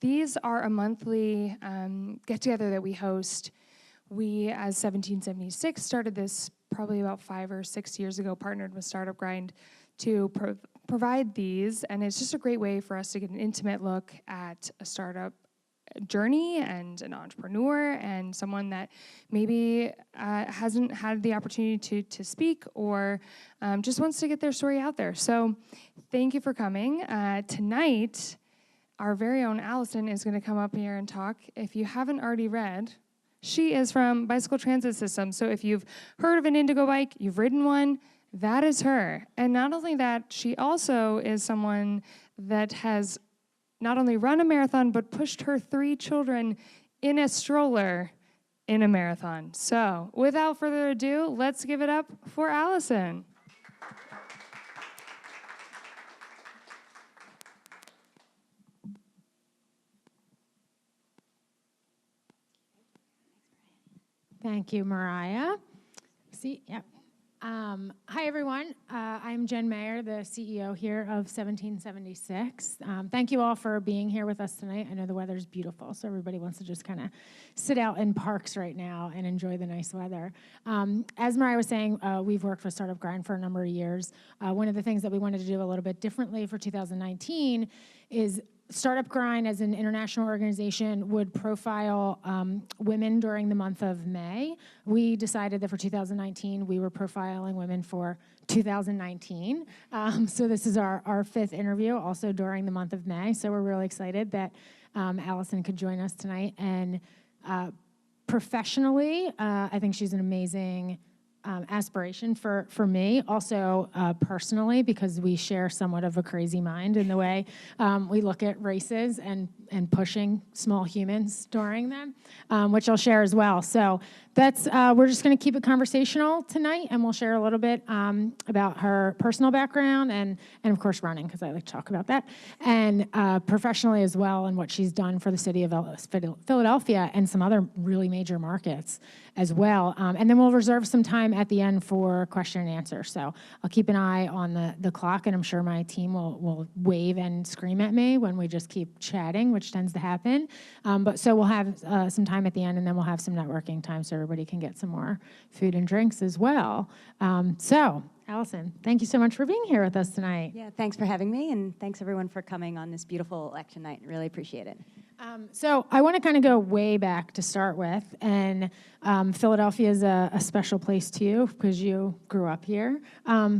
these are a monthly get-together that we host. We, as 1776, started this probably about 5 or 6 years ago, partnered with Startup Grind to provide these, and it's just a great way for us to get an intimate look at a startup journey and an entrepreneur and someone that maybe hasn't had the opportunity to speak or just wants to get their story out there. So thank you for coming. Tonight, our very own Alison is going to come up here and talk. If you haven't already read, she is from Bicycle Transit System. So if you've heard of an Indigo bike, you've ridden one, that is her. And not only that, she also is someone that has not only run a marathon, but pushed her 3 children in a stroller in a marathon. So without further ado, let's give it up for Alison. Thank you, Mariah. Yep. Hi, everyone. I'm Jen Mayer, the CEO here of 1776. Thank you all for being here with us tonight. I know the weather's beautiful, so everybody wants to just kind of sit out in parks right now and enjoy the nice weather. As Mariah was saying, we've worked with Startup Grind for a number of years. One of the things that we wanted to do a little bit differently for 2019 is Startup Grind, as an international organization, would profile women during the month of May. We decided that for 2019, we were profiling women for 2019. So this is our 5th interview, also during the month of May. So we're really excited that Alison could join us tonight. And professionally, I think she's an amazing aspiration for me, also personally, because we share somewhat of a crazy mind in the way we look at races and pushing small humans during them, which I'll share as well. So that's we're just going to keep it conversational tonight, and we'll share a little bit about her personal background and of course running, because I like to talk about that, and professionally as well, and what she's done for the city of Philadelphia and some other really major markets as well. And then we'll reserve some time at the end for question and answer. So I'll keep an eye on the clock, and I'm sure my team will wave and scream at me when we just keep chatting, which tends to happen. But so we'll have some time at the end, and then we'll have some networking time so everybody can get some more food and drinks as well. So Alison, thank you so much for being here with us tonight. Yeah, thanks for having me, and thanks everyone for coming on this beautiful election night. Really appreciate it. So I want to kind of go way back to start with, and Philadelphia is a special place to you because you grew up here.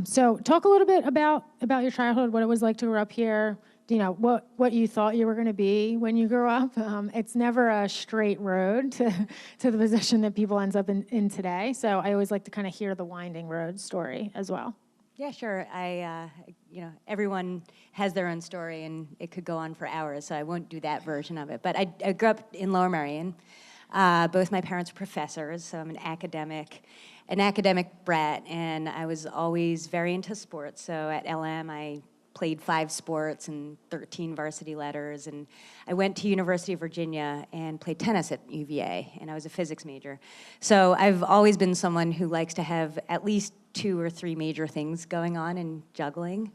So talk a little bit about your childhood, what it was like to grow up here, you know, what you thought you were going to be when you grew up. It's never a straight road to the position that people ends up in today. So I always like to kind of hear the winding road story as well. Yeah, sure. Everyone has their own story, and it could go on for hours, so I won't do that version of it. But I grew up in Lower Merion. Both my parents were professors, so I'm an academic brat, and I was always very into sports. So at LM, I played 5 sports and 13 varsity letters, and I went to University of Virginia and played tennis at UVA, and I was a physics major. So I've always been someone who likes to have at least 2 or 3 major things going on and juggling.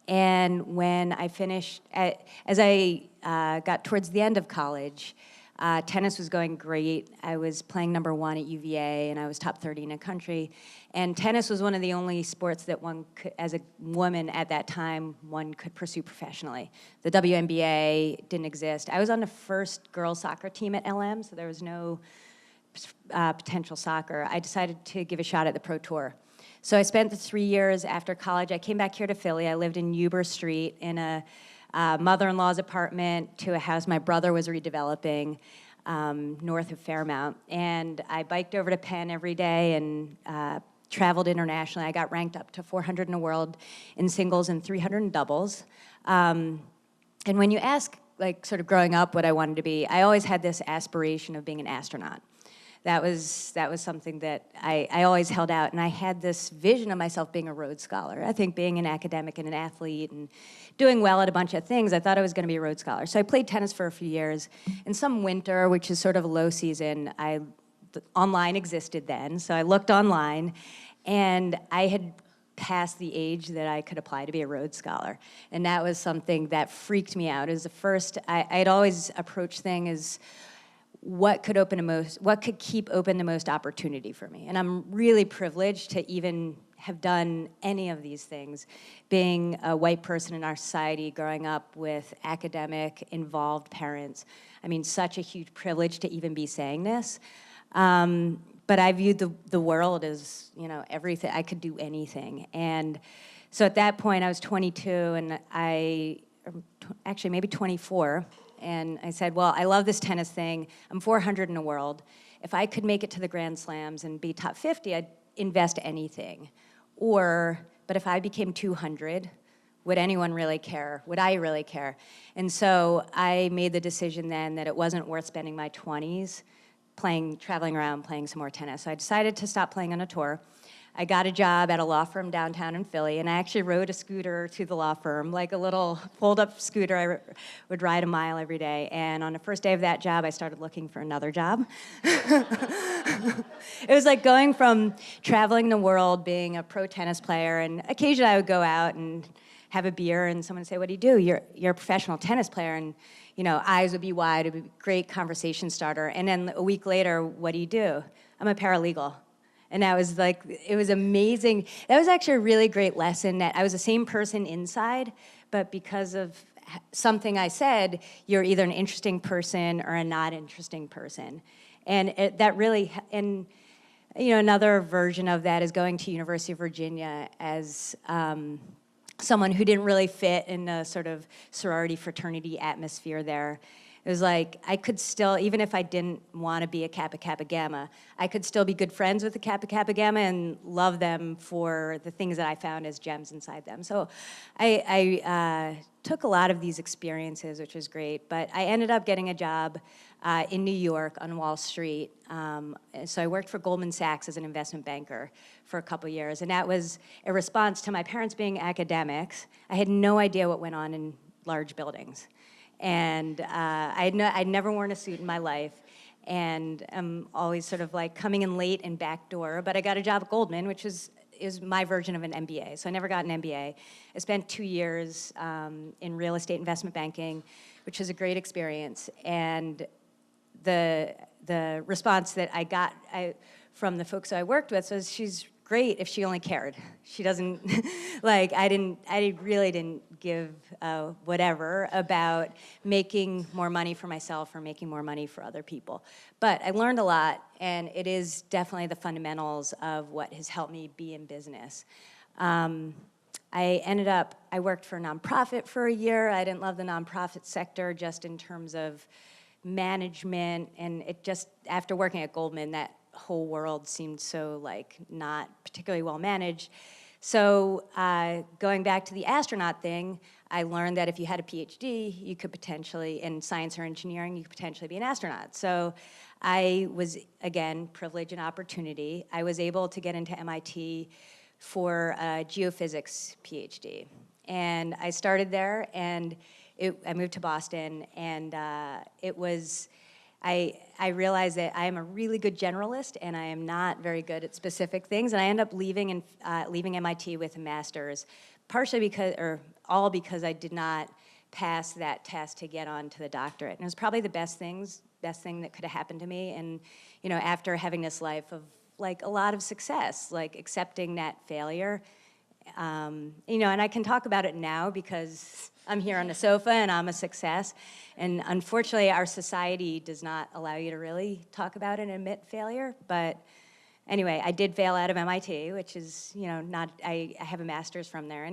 And when I finished, as I got towards the end of college, tennis was going great. I was playing #1 at UVA, and I was top 30 in the country. And tennis was one of the only sports that one could, as a woman at that time, one could pursue professionally. The WNBA didn't exist. I was on the first girls soccer team at LM, so there was no potential soccer. I decided to give a shot at the Pro Tour. So I spent the 3 years after college. I came back here to Philly. I lived in Huber Street in a mother-in-law's apartment to a house my brother was redeveloping north of Fairmount. And I biked over to Penn every day and traveled internationally. I got ranked up to 400 in the world in singles and 300 in doubles. And when you ask, like, sort of growing up what I wanted to be, I always had this aspiration of being an astronaut. That was something that I always held out, and I had this vision of myself being a Rhodes Scholar. I think being an academic and an athlete and doing well at a bunch of things, I thought I was going to be a Rhodes Scholar. So I played tennis for a few years. In some winter, which is sort of a low season, online existed then, so I looked online, and I had past the age that I could apply to be a Rhodes Scholar. And that was something that freaked me out. It was the first, I'd always approached things as what could keep open the most opportunity for me. And I'm really privileged to even have done any of these things. Being a white person in our society, growing up with academic, involved parents. I mean, such a huge privilege to even be saying this. But I viewed the world as, everything. I could do anything. And so at that point, I was 22, and actually maybe 24, and I said, well, I love this tennis thing. I'm 400 in the world. If I could make it to the Grand Slams and be top 50, I'd invest anything. But if I became 200, would anyone really care? Would I really care? And so I made the decision then that it wasn't worth spending my 20s traveling around playing some more tennis. So I decided to stop playing on a tour. I got a job at a law firm downtown in Philly, and I actually rode a scooter to the law firm, like a little fold-up scooter. I would ride a mile every day. And on the first day of that job, I started looking for another job. It was like going from traveling the world, being a pro tennis player, and occasionally I would go out and have a beer, and someone would say, what do you do? You're a professional tennis player. And eyes would be wide. It would be a great conversation starter. And then a week later, what do? I'm a paralegal. And that was it was amazing. That was actually a really great lesson that I was the same person inside, but because of something I said, you're either an interesting person or a not interesting person. And that really, and another version of that is going to University of Virginia as someone who didn't really fit in the sort of sorority fraternity atmosphere there. It was like I could still, even if I didn't want to be a Kappa Kappa Gamma, I could still be good friends with the Kappa Kappa Gamma and love them for the things that I found as gems inside them. So I took a lot of these experiences, which was great, but I ended up getting a job in New York on Wall Street. So I worked for Goldman Sachs as an investment banker for a couple years, and that was a response to my parents being academics. I had no idea what went on in large buildings. And I'd never worn a suit in my life, and I'm always sort of like coming in late and backdoor, but I got a job at Goldman, which is my version of an MBA. So I never got an MBA. I spent 2 years in real estate investment banking, which was a great experience. And the response that I got from the folks I worked with was, she's great if she only cared. She doesn't, I really didn't give whatever about making more money for myself or making more money for other people. But I learned a lot, and it is definitely the fundamentals of what has helped me be in business. I worked for a nonprofit for a year. I didn't love the nonprofit sector just in terms of management, and it just, after working at Goldman, that whole world seemed so not particularly well managed. So going back to the astronaut thing, I learned that if you had a PhD, you could potentially, in science or engineering, you could potentially be an astronaut. So I was, again, privilege and opportunity. I was able to get into MIT for a geophysics PhD. And I started there, and I moved to Boston, and I realized that I am a really good generalist, and I am not very good at specific things. And I ended up leaving MIT with a master's, all because I did not pass that test to get on to the doctorate. And it was probably the best thing that could have happened to me. And after having this life of a lot of success, accepting that failure, and I can talk about it now because I'm here on the sofa and I'm a success. And unfortunately, our society does not allow you to really talk about it and admit failure. But anyway, I did fail out of MIT, which is, I have a master's from there.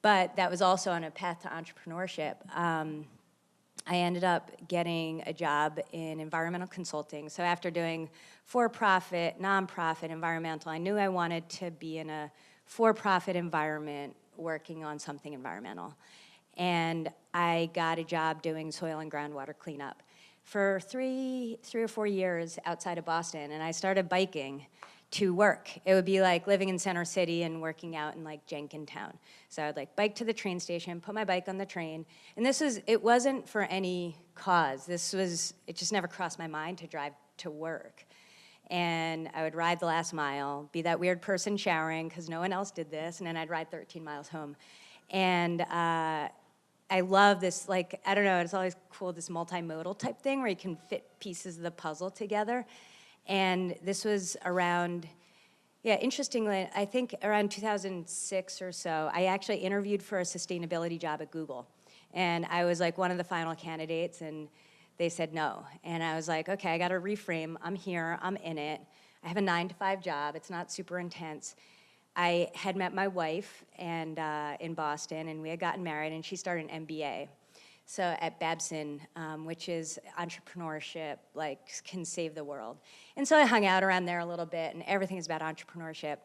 But that was also on a path to entrepreneurship. I ended up getting a job in environmental consulting. So after doing for-profit, nonprofit, environmental, I knew I wanted to be in a for-profit environment working on something environmental. And I got a job doing soil and groundwater cleanup for three or 4 years outside of Boston, and I started biking to work. It would be like living in Center City and working out in Jenkintown. So I'd bike to the train station, put my bike on the train, and it wasn't for any cause. It just never crossed my mind to drive to work. and I would ride the last mile, be that weird person showering because no one else did this, and then I'd ride 13 miles home. And I love this, like, I don't know, it's always cool, this multimodal type thing where you can fit pieces of the puzzle together. And this was around, yeah, interestingly, I think around 2006 or so, I actually interviewed for a sustainability job at Google. And I was like one of the final candidates, and they said no. And I was like, okay, I gotta reframe, I'm here, I'm in it. I have a 9-to-5 job, it's not super intense. I had met my wife and in Boston, and we had gotten married, and she started an MBA. So at Babson, which is entrepreneurship, like can save the world. And so I hung out around there a little bit, and everything is about entrepreneurship.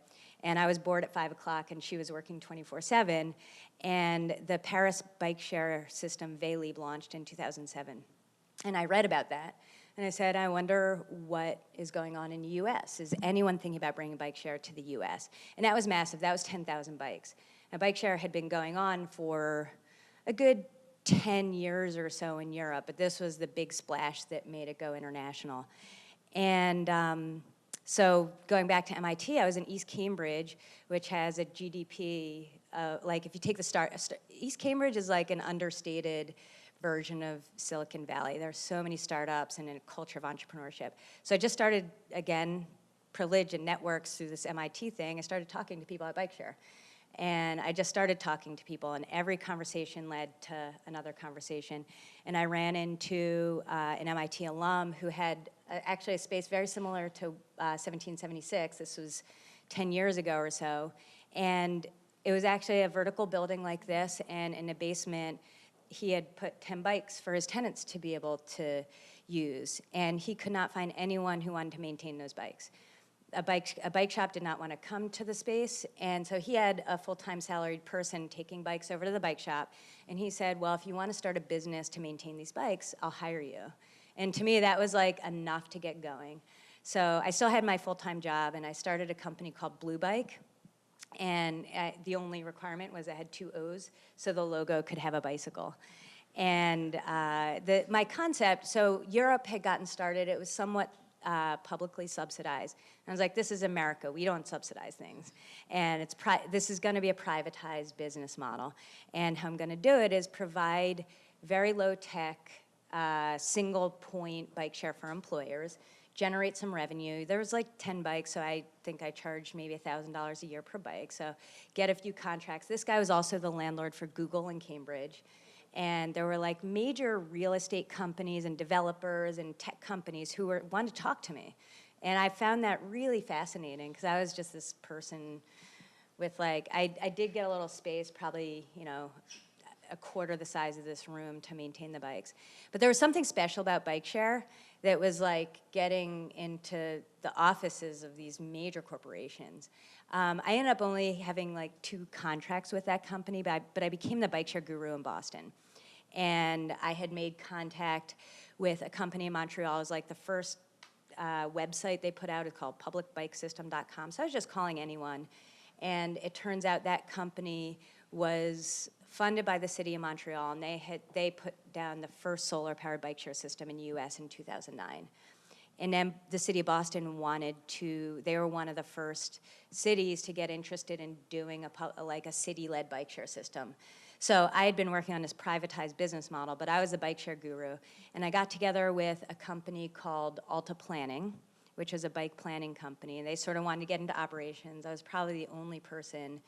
And I was bored at 5 o'clock, and she was working 24/7. And the Paris bike share system, Veilib, launched in 2007. And I read about that. And I said, I wonder what is going on in the US. Is anyone thinking about bringing bike share to the US? And that was massive. That was 10,000 bikes. Now, bike share had been going on for a good 10 years or so in Europe, but this was the big splash that made it go international. And so going back to MIT, I was in East Cambridge, which has a GDP, like if you take East Cambridge is like an understated version of Silicon Valley. There are so many startups and a culture of entrepreneurship. So I just started, again, privilege and networks through this MIT thing. I started talking to people at Bikeshare. And I just started talking to people, and every conversation led to another conversation. And I ran into an MIT alum who had actually a space very similar to 1776. This was 10 years ago or so. And it was actually a vertical building like this, and in the basement, he had put 10 bikes for his tenants to be able to use. And he could not find anyone who wanted to maintain those bikes. A bike shop did not want to come to the space, and so he had a full-time salaried person taking bikes over to the bike shop, and he said, well, if you want to start a business to maintain these bikes, I'll hire you. And to me, that was like enough to get going. So I still had my full-time job, and I started a company called Blue Bike, and the only requirement was I had 2 O's, so the logo could have a bicycle. And my concept, so Europe had gotten started, it was somewhat publicly subsidized. And I was like, this is America, we don't subsidize things. And this is gonna be a privatized business model. And how I'm gonna do it is provide very low tech, single point bike share for employers, generate some revenue. There was like 10 bikes, so I think I charged maybe $1,000 a year per bike. So get a few contracts. This guy was also the landlord for Google in Cambridge. And there were like major real estate companies and developers and tech companies who wanted to talk to me. And I found that really fascinating because I was just this person with like, I did get a little space, probably, you know, a quarter the size of this room to maintain the bikes. But there was something special about bike share that was like getting into the offices of these major corporations. I ended up only having like 2 contracts with that company, but I became the bike share guru in Boston. And I had made contact with a company in Montreal. It was like the first website they put out is called publicbikesystem.com. So I was just calling anyone. And it turns out that company was funded by the city of Montreal, and they put down the first solar-powered bike share system in the US in 2009. And then the city of Boston they were one of the first cities to get interested in doing a city-led bike share system. So I had been working on this privatized business model, but I was a bike share guru. And I got together with a company called Alta Planning, which is a bike planning company. And they sort of wanted to get into operations. I was probably the only person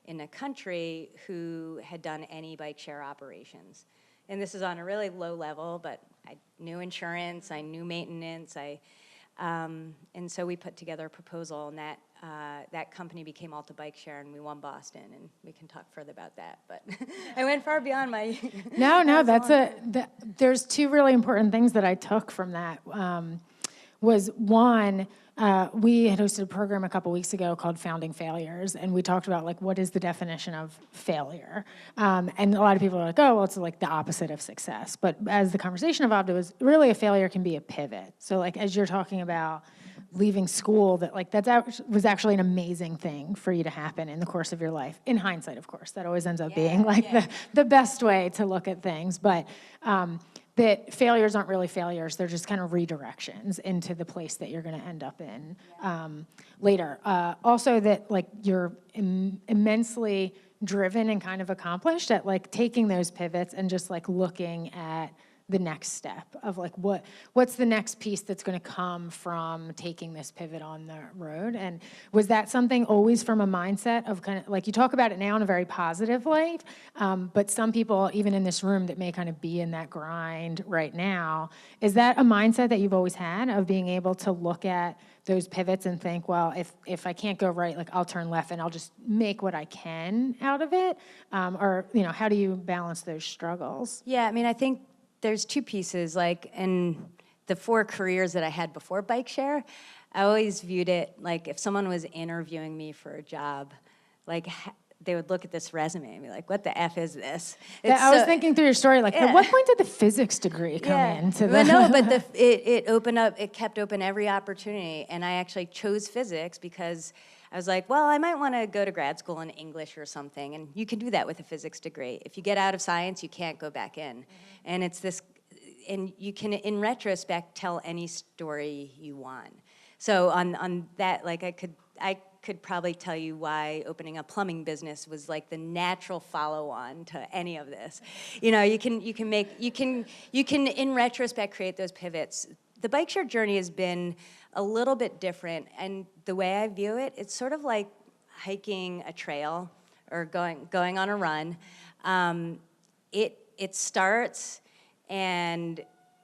in the country who had done any bike share operations. And this is on a really low level, but I knew insurance, I knew maintenance, and so we put together a proposal, and that company became Alta Bike Share, and we won Boston, and we can talk further about that. But I went far beyond my. No, there's 2 really important things that I took from that. Was one, we had hosted a program a couple weeks ago called Founding Failures, and we talked about like what is the definition of failure. And a lot of people are like, oh, well, it's like the opposite of success. But as the conversation evolved, it was really a failure can be a pivot. So like as you're talking about leaving school, that like was actually an amazing thing for you to happen in the course of your life. In hindsight, of course, that always ends up being like the best way to look at things. But that failures aren't really failures. They're just kind of redirections into the place that you're going to end up in later. Also that like you're immensely driven and kind of accomplished at like taking those pivots and just like looking at the next step of like what's the next piece that's going to come from taking this pivot on the road. And was that something always from a mindset of kind of like, you talk about it now in a very positive light, but some people even in this room that may kind of be in that grind right now, is that a mindset that you've always had of being able to look at those pivots and think, well, if I can't go right, like I'll turn left and I'll just make what I can out of it? Or, you know, how do you balance those struggles? Yeah, I mean, I think there's two pieces. Like in the 4 careers that I had before bike share, I always viewed it like if someone was interviewing me for a job, like they would look at this resume and be like, what the F is this? I was thinking through your story, like, at what point did the physics degree come into the... Well, no, but it opened up, it kept open every opportunity, and I actually chose physics because I was like, well, I might want to go to grad school in English or something, and you can do that with a physics degree. If you get out of science, you can't go back in. Mm-hmm. And it's this, and you can, in retrospect, tell any story you want. So on that, like I could probably tell you why opening a plumbing business was like the natural follow-on to any of this. You know, you can in retrospect create those pivots. The bike share journey has been a little bit different, and the way I view it, it's sort of like hiking a trail or going on a run. It starts and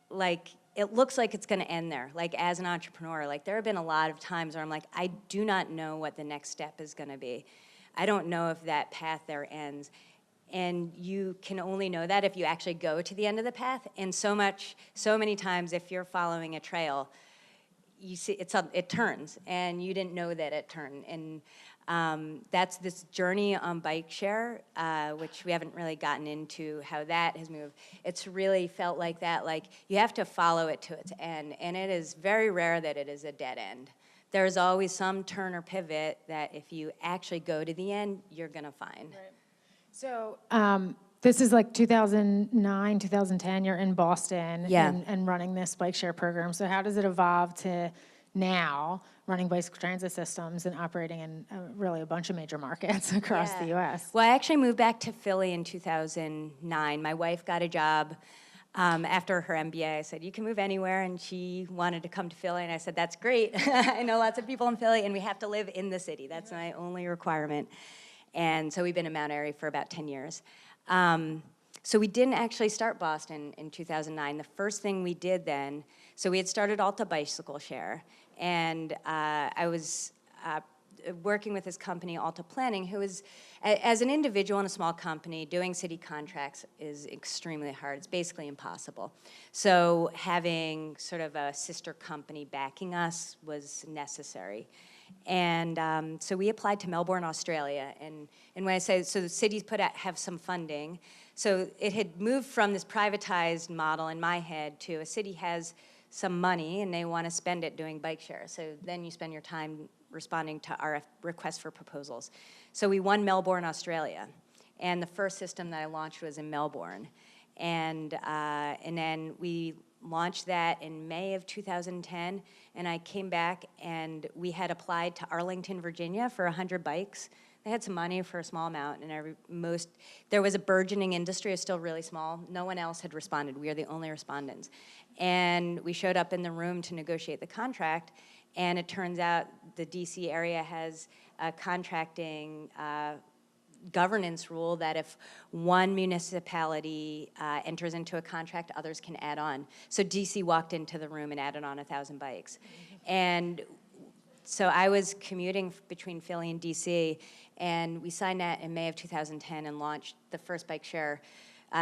like it looks like it's going to end there. Like as an entrepreneur, like there have been a lot of times where I'm like, I do not know what the next step is going to be. I don't know if that path there ends. And you can only know that if you actually go to the end of the path. And so many times if you're following a trail, you see it turns, and you didn't know that it turned. And that's this journey on bike share, which we haven't really gotten into how that has moved. It's really felt like that, like you have to follow it to its end, and it is very rare that it is a dead end. There's always some turn or pivot that if you actually go to the end, you're gonna find. Right. So this is like 2009, 2010, you're in Boston and running this bike share program. So how does it evolve to now running bicycle transit systems and operating in really a bunch of major markets across the U.S.? Well, I actually moved back to Philly in 2009. My wife got a job after her MBA. I said, you can move anywhere, and she wanted to come to Philly, and I said, that's great. I know lots of people in Philly, and we have to live in the city. That's my only requirement. And so we've been in Mount Airy for about 10 years. So we didn't actually start Boston in 2009. The first thing we did then, so we had started Alta Bicycle Share, and I was working with this company, Alta Planning, who is, as an individual in a small company, doing city contracts is extremely hard. It's basically impossible. So having sort of a sister company backing us was necessary. And so we applied to Melbourne, Australia. And when I say, so the cities have some funding. So it had moved from this privatized model in my head to a city has some money and they want to spend it doing bike share. So then you spend your time responding to RF requests for proposals. So we won Melbourne, Australia. And the first system that I launched was in Melbourne. And then we launched that in May of 2010, and I came back and we had applied to Arlington, Virginia for 100 bikes. They had some money for a small amount, and there was a burgeoning industry, it's still really small. No one else had responded. We are the only respondents. And we showed up in the room to negotiate the contract, and it turns out the DC area has a contracting governance rule that if one municipality enters into a contract, others can add on. So DC walked into the room and added on 1,000 bikes. And so I was commuting between Philly and DC, and we signed that in May of 2010 and launched the first bike share.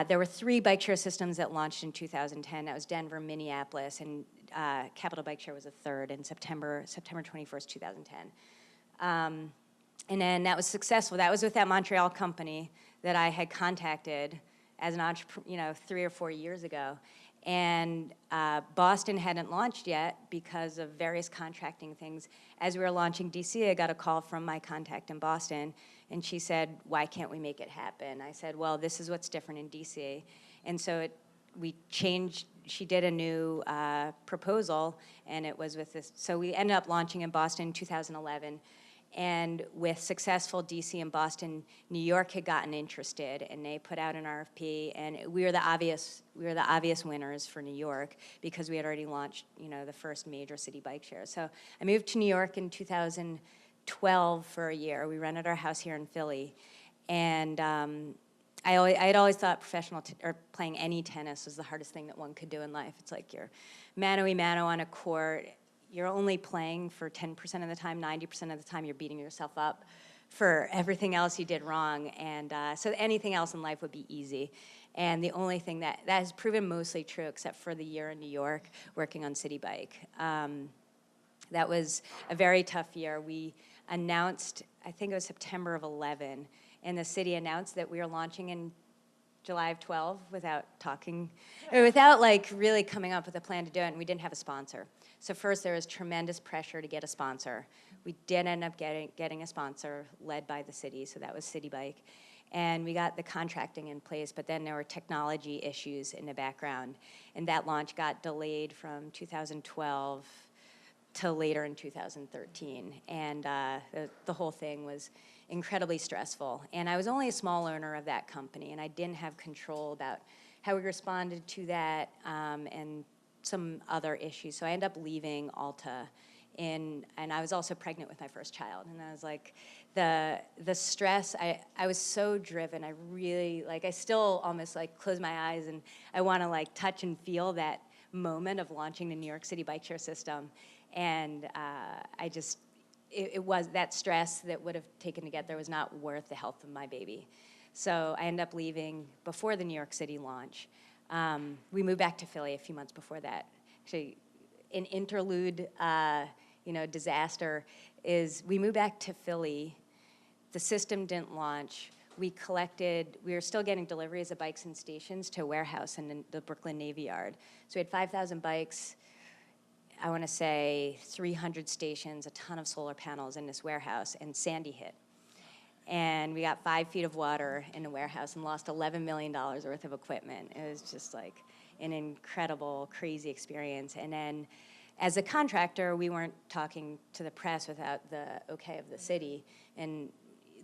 There were 3 bike share systems that launched in 2010. That was Denver, Minneapolis, and Capital Bike Share was a third in September 21st, 2010. And then that was successful. That was with that Montreal company that I had contacted as an entrepreneur, 3 or 4 years ago. And Boston hadn't launched yet because of various contracting things. As we were launching DC, I got a call from my contact in Boston, and she said, why can't we make it happen? I said, well, this is what's different in DC. And so she did a new proposal, and it was with this, so we ended up launching in Boston in 2011. And with successful DC and Boston, New York had gotten interested, and they put out an RFP, and we were the obvious winners for New York because we had already launched, the first major city bike share. So I moved to New York in 2012 for a year. We rented our house here in Philly, and I had always thought or playing any tennis was the hardest thing that one could do in life. It's like you're mano-a-mano on a court. You're only playing for 10% of the time, 90% of the time you're beating yourself up for everything else you did wrong. And so anything else in life would be easy. And the only thing that has proven mostly true, except for the year in New York, working on City Bike. That was a very tough year. We announced, I think it was September of 11, and the city announced that we were launching in July of 12 without like really coming up with a plan to do it, and we didn't have a sponsor. So first there was tremendous pressure to get a sponsor. We did end up getting a sponsor led by the city, so that was City Bike. And we got the contracting in place, but then there were technology issues in the background, and that launch got delayed from 2012 till later in 2013. And the whole thing was incredibly stressful. And I was only a small owner of that company, and I didn't have control about how we responded to that and some other issues. So I ended up leaving Alta, and I was also pregnant with my first child. And I was like, the stress, I was so driven. I really, I still almost close my eyes and I want to touch and feel that moment of launching the New York City bike share system. And it was that stress that would have taken to get there was not worth the health of my baby. So I ended up leaving before the New York City launch. We moved back to Philly a few months before that. Actually, an interlude, disaster is we moved back to Philly. The system didn't launch. We were still getting deliveries of bikes and stations to a warehouse in the Brooklyn Navy Yard. So we had 5,000 bikes, I want to say 300 stations, a ton of solar panels in this warehouse, and Sandy hit. And we got 5 feet of water in the warehouse and lost $11 million worth of equipment. It was just an incredible, crazy experience. And then as a contractor, we weren't talking to the press without the okay of the city. And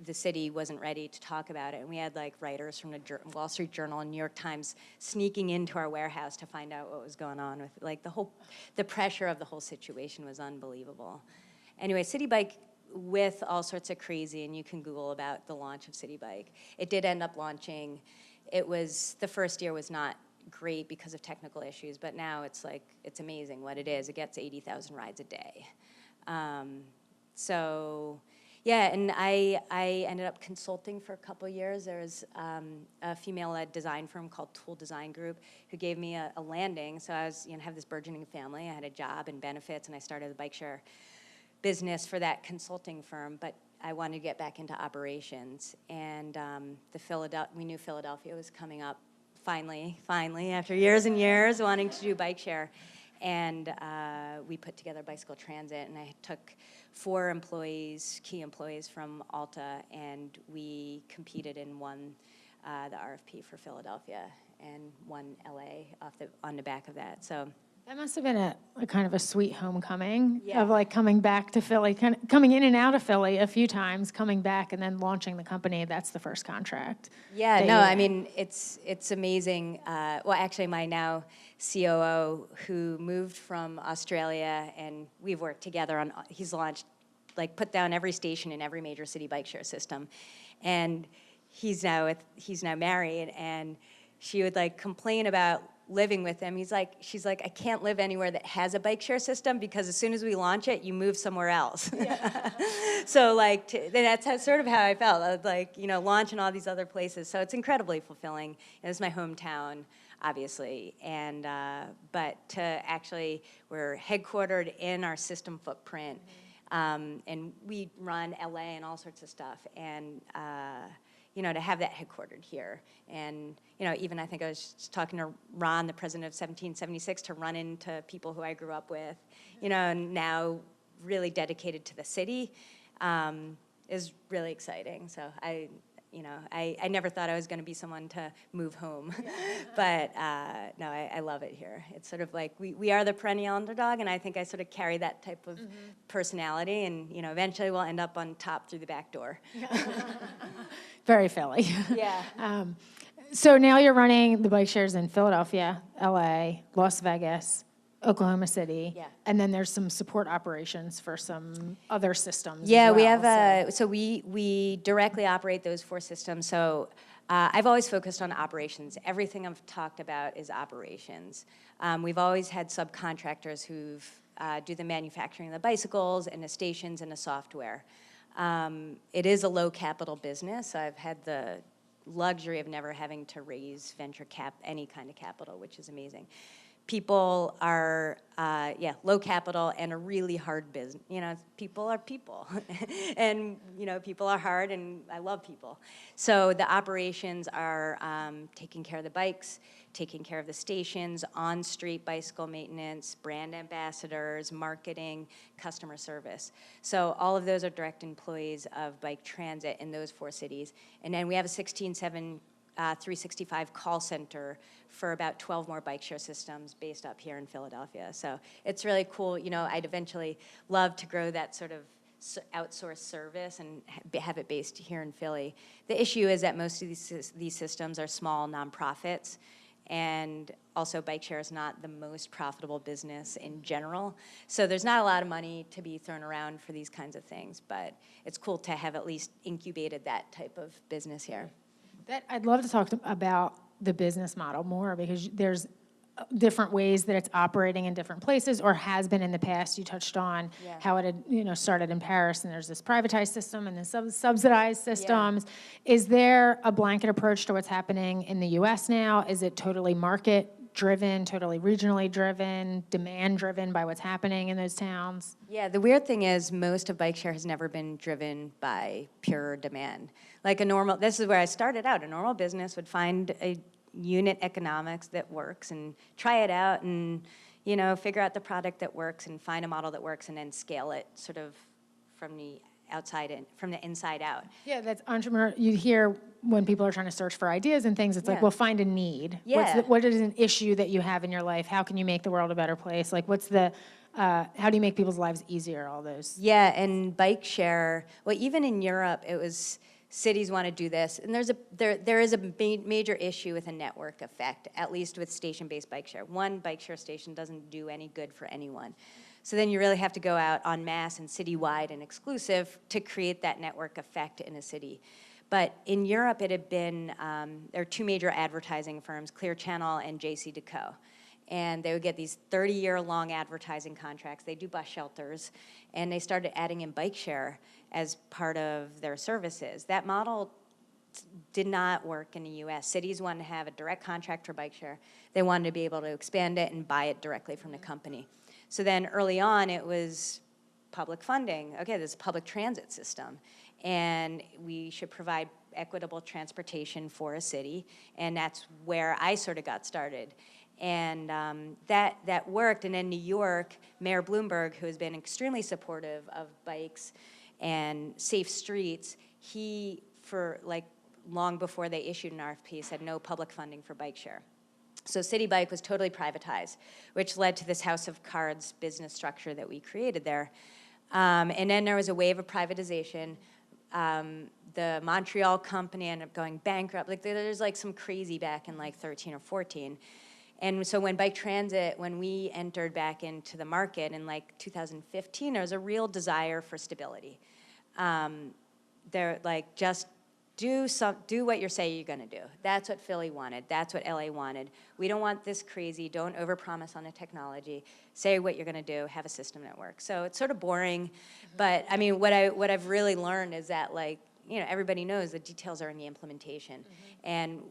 the city wasn't ready to talk about it. And we had writers from the Wall Street Journal and New York Times sneaking into our warehouse to find out what was going on with the pressure of the whole situation was unbelievable. Anyway, City Bike, with all sorts of crazy, and you can Google about the launch of City Bike. It did end up launching. The first year was not great because of technical issues, but now it's amazing what it is. It gets 80,000 rides a day. Yeah, and I ended up consulting for a couple of years. There was a female-led design firm called Tool Design Group who gave me a landing. So I was, have this burgeoning family. I had a job and benefits, and I started the bike share business for that consulting firm. But I wanted to get back into operations, and we knew Philadelphia was coming up finally, after years and years wanting to do bike share. And we put together Bicycle Transit, and I took 4 key employees from Alta, and we competed and won the RFP for Philadelphia and won LA on the back of that. So that must have been a kind of a sweet homecoming Yeah. of coming back to Philly, kind of coming in and out of Philly a few times, coming back and then launching the company. That's the first contract. Yeah, no, I mean, it's amazing. Well, actually, my now COO, who moved from Australia, and we've worked together he's launched, put down every station in every major city bike share system. And he's now married, and she would complain about living with him. She's like, I can't live anywhere that has a bike share system because as soon as we launch it, you move somewhere else. Yeah. So that's sort of how I felt. I was launching all these other places. So it's incredibly fulfilling. It's my hometown, obviously. And but we're headquartered in our system footprint. And we run LA and all sorts of stuff. And to have that headquartered here. And, even I think I was just talking to Ron, the president of 1776, to run into people who I grew up with, and now really dedicated to the city, is really exciting. So I never thought I was going to be someone to move home. But no, I love it here. It's sort of like we are the perennial underdog, and I think I sort of carry that type of personality, and eventually we'll end up on top through the back door. Very Philly. Yeah. So now you're running the bike shares in Philadelphia, LA, Las Vegas, Oklahoma City. Yeah. And then there's some support operations for some other systems. Yeah, as we well, have so we directly operate those 4 systems. So I've always focused on operations. Everything I've talked about is operations. We've always had subcontractors who've do the manufacturing of the bicycles and the stations and the software. It is a low capital business. I've had the luxury of never having to raise any kind of capital, which is amazing. People are, low capital and a really hard business. People are people. And, people are hard, and I love people. So the operations are taking care of the bikes, taking care of the stations, on-street bicycle maintenance, brand ambassadors, marketing, customer service. So all of those are direct employees of Bike Transit in those 4 cities. And then we have a 365 call center for about 12 more bike share systems based up here in Philadelphia. So it's really cool. I'd eventually love to grow that sort of outsourced service and have it based here in Philly. The issue is that most of these systems are small nonprofits, and also bike share is not the most profitable business in general. So there's not a lot of money to be thrown around for these kinds of things, but it's cool to have at least incubated that type of business here. I'd love to talk about the business model more, because there's different ways that it's operating in different places, or has been in the past. You touched on how it had started in Paris, and there's this privatized system and then subsidized systems. Yeah. Is there a blanket approach to what's happening in the U.S. now? Is it totally market driven, totally regionally driven, demand driven by what's happening in those towns? Yeah, the weird thing is most of bike share has never been driven by pure demand. Like this is where I started out. A normal business would find a unit economics that works and try it out and, figure out the product that works and find a model that works and then scale it sort of from the inside out. Yeah, that's entrepreneur. You hear when people are trying to search for ideas and things, it's like, well, find a need. Yeah. What is an issue that you have in your life? How can you make the world a better place? Like, how do you make people's lives easier, all those? Yeah, and bike share, well, even in Europe, it was cities want to do this, and there is a major issue with a network effect, at least with station-based bike share. One bike share station doesn't do any good for anyone. So then you really have to go out en masse and citywide and exclusive to create that network effect in a city. But in Europe, it had been, there are 2 major advertising firms, Clear Channel and JC&Co. And they would get these 30-year-long advertising contracts. They do bus shelters, and they started adding in bike share as part of their services. That model did not work in the U.S. Cities wanted to have a direct contract for bike share. They wanted to be able to expand it and buy it directly from the company. So then early on, it was public funding. Okay, there's a public transit system, and we should provide equitable transportation for a city, and that's where I sort of got started. And that worked. And in New York, Mayor Bloomberg, who has been extremely supportive of bikes and safe streets, long before they issued an RFP, said no public funding for bike share. So City Bike was totally privatized, which led to this house of cards business structure that we created there. And then there was a wave of privatization. The Montreal company ended up going bankrupt. There's some crazy back in 13 or 14. And so when we entered back into the market in 2015, there was a real desire for stability. They're just do what you say you're gonna do. That's what Philly wanted. That's what LA wanted. We don't want this crazy. Don't overpromise on the technology. Say what you're gonna do. Have a system that works. So it's sort of boring, but I mean, what I've really learned is that everybody knows the details are in the implementation, and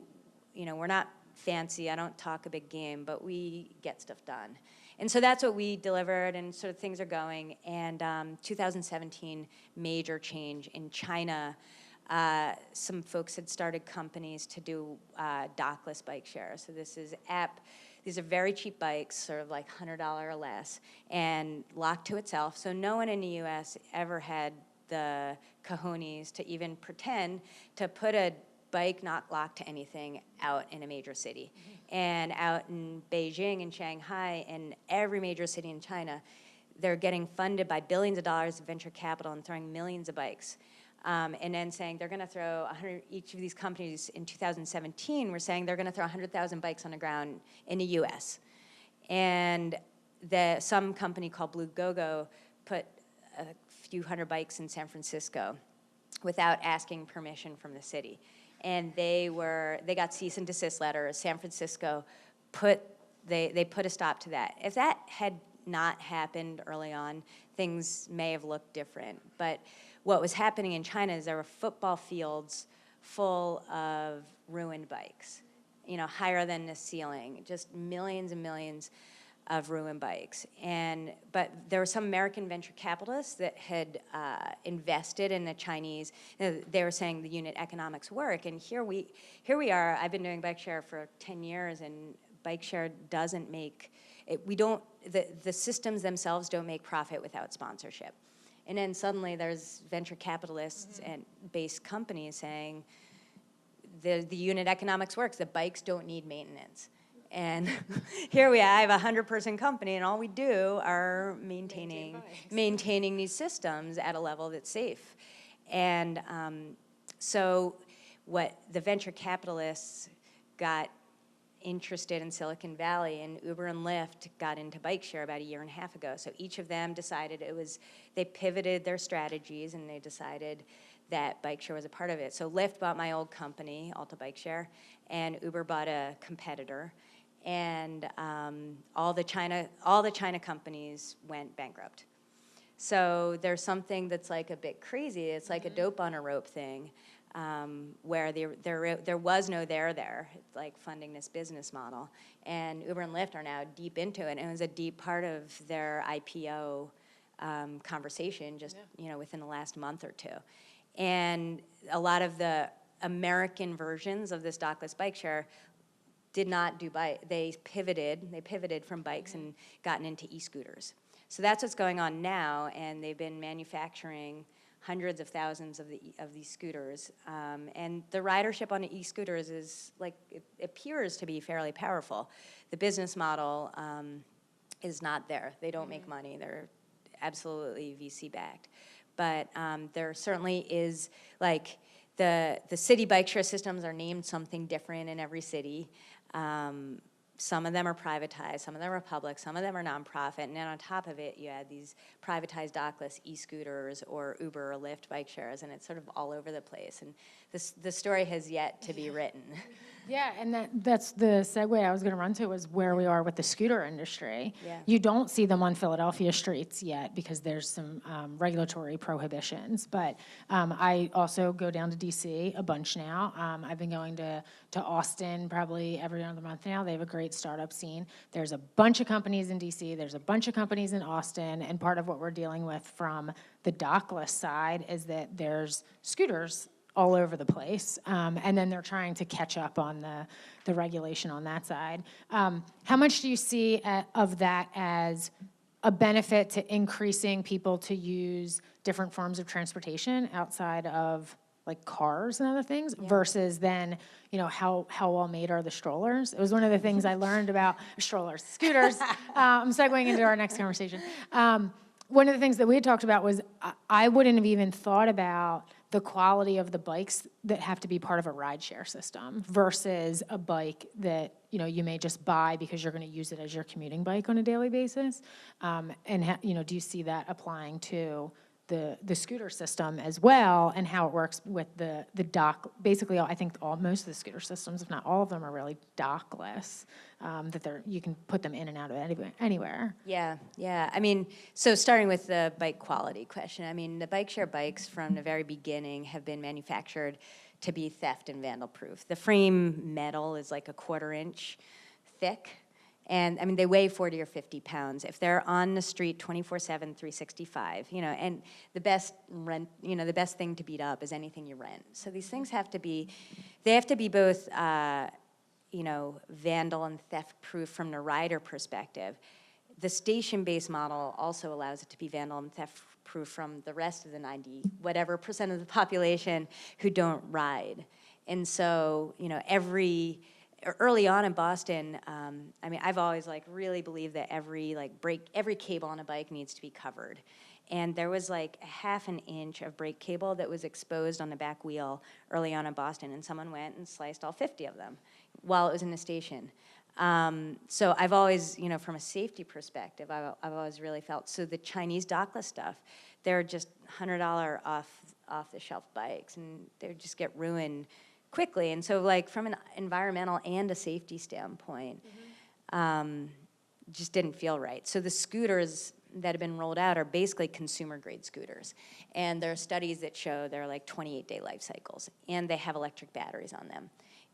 we're not fancy. I don't talk a big game, but we get stuff done. And so that's what we delivered, and sort of things are going. And 2017, major change in China. Some folks had started companies to do dockless bike share. So these are very cheap bikes, sort of $100 or less, and locked to itself. So no one in the U.S. ever had the cojones to even pretend to put a bike not locked to anything out in a major city. And out in Beijing and Shanghai and every major city in China, they're getting funded by billions of dollars of venture capital and throwing millions of bikes. And then saying they're going to throw 100, each of these companies in 2017 were saying they're going to throw 100,000 bikes on the ground in the US. And some company called Blue Go-Go put a few hundred bikes in San Francisco without asking permission from the city. And they got cease and desist letters. San Francisco they put a stop to that. If that had not happened early on, things may have looked different. But what was happening in China is there were football fields full of ruined bikes, higher than the ceiling, just millions and millions of ruined bikes. But there were some American venture capitalists that had invested in the Chinese. They were saying the unit economics work, and here we are. I've been doing bike share for 10 years, and bike share doesn't make it. The systems themselves don't make profit without sponsorship. And then suddenly there's venture capitalists and based companies saying the unit economics works. The bikes don't need maintenance. And here we are, I have a 100-person company, and all we do are maintaining these systems at a level that's safe. And so what the venture capitalists got interested in Silicon Valley, and Uber and Lyft got into bike share about 1.5 years ago. So each of them decided they pivoted their strategies, and they decided that bike share was a part of it. So Lyft bought my old company, Alta Bike Share, and Uber bought a competitor. And all the China companies went bankrupt. So there's something that's like a bit crazy. It's like a dope on a rope thing, where there was no there. It's like funding this business model. And Uber and Lyft are now deep into it. And it was a deep part of their IPO conversation just within the last month or two. And a lot of the American versions of this dockless bike share did not do bike. They pivoted from bikes and gotten into e-scooters. So that's what's going on now, and they've been manufacturing hundreds of thousands of these scooters. And the ridership on the e-scooters is it appears to be fairly powerful. The business model is not there. They don't make money. They're absolutely VC backed. But there certainly is the city bike share systems are named something different in every city. Some of them are privatized, some of them are public, some of them are nonprofit, and then on top of it, you add these privatized dockless e-scooters or Uber or Lyft bike shares, and it's sort of all over the place. And the story has yet to be written. Yeah, and that's the segue I was going to run to, was where we are with the scooter industry. Yeah. You don't see them on Philadelphia streets yet because there's some regulatory prohibitions. But I also go down to D.C. a bunch now. I've been going to Austin probably every other month now. They have a great startup scene. There's a bunch of companies in D.C. There's a bunch of companies in Austin. And part of what we're dealing with from the dockless side is that there's scooters all over the place, and then they're trying to catch up on the regulation on that side. How much do you see of that as a benefit to increasing people to use different forms of transportation outside of cars and other things, versus then, how well made are the strollers? It was one of the things I learned about strollers, scooters. I'm segueing into our next conversation. One of the things that we had talked about was I wouldn't have even thought about the quality of the bikes that have to be part of a rideshare system versus a bike that you may just buy because you're going to use it as your commuting bike on a daily basis. Do you see that applying to the scooter system as well, and how it works with the dock? Basically, I think most of the scooter systems, if not all of them, are really dockless. That you can put them in and out of anywhere. Yeah. I mean, so starting with the bike quality question, I mean, the bike share bikes from the very beginning have been manufactured to be theft and vandal proof. The frame metal is like a 1/4 inch thick. And I mean, they weigh 40 or 50 pounds. If they're on the street 24/7, 365, and the best the best thing to beat up is anything you rent. So these things have to be both, vandal and theft proof from the rider perspective. the station-based model also allows it to be vandal and theft-proof from the rest of the 90 whatever percent of the population who don't ride. And so, you know, early on in Boston, I mean, I've always like really believed that every cable on a bike needs to be covered. And there was like a half an inch of brake cable that was exposed on the back wheel early on in Boston, and someone went and sliced all 50 of them while it was in the station. So I've always, you know, from a safety perspective, I've always really felt, so the Chinese dockless stuff, they're just $100 off the shelf bikes, and they just get ruined quickly. And so like from an environmental and a safety standpoint, just didn't feel right. So the scooters that have been rolled out are basically consumer grade scooters. And there are studies that show they're like 28-day life cycles, and they have electric batteries on them.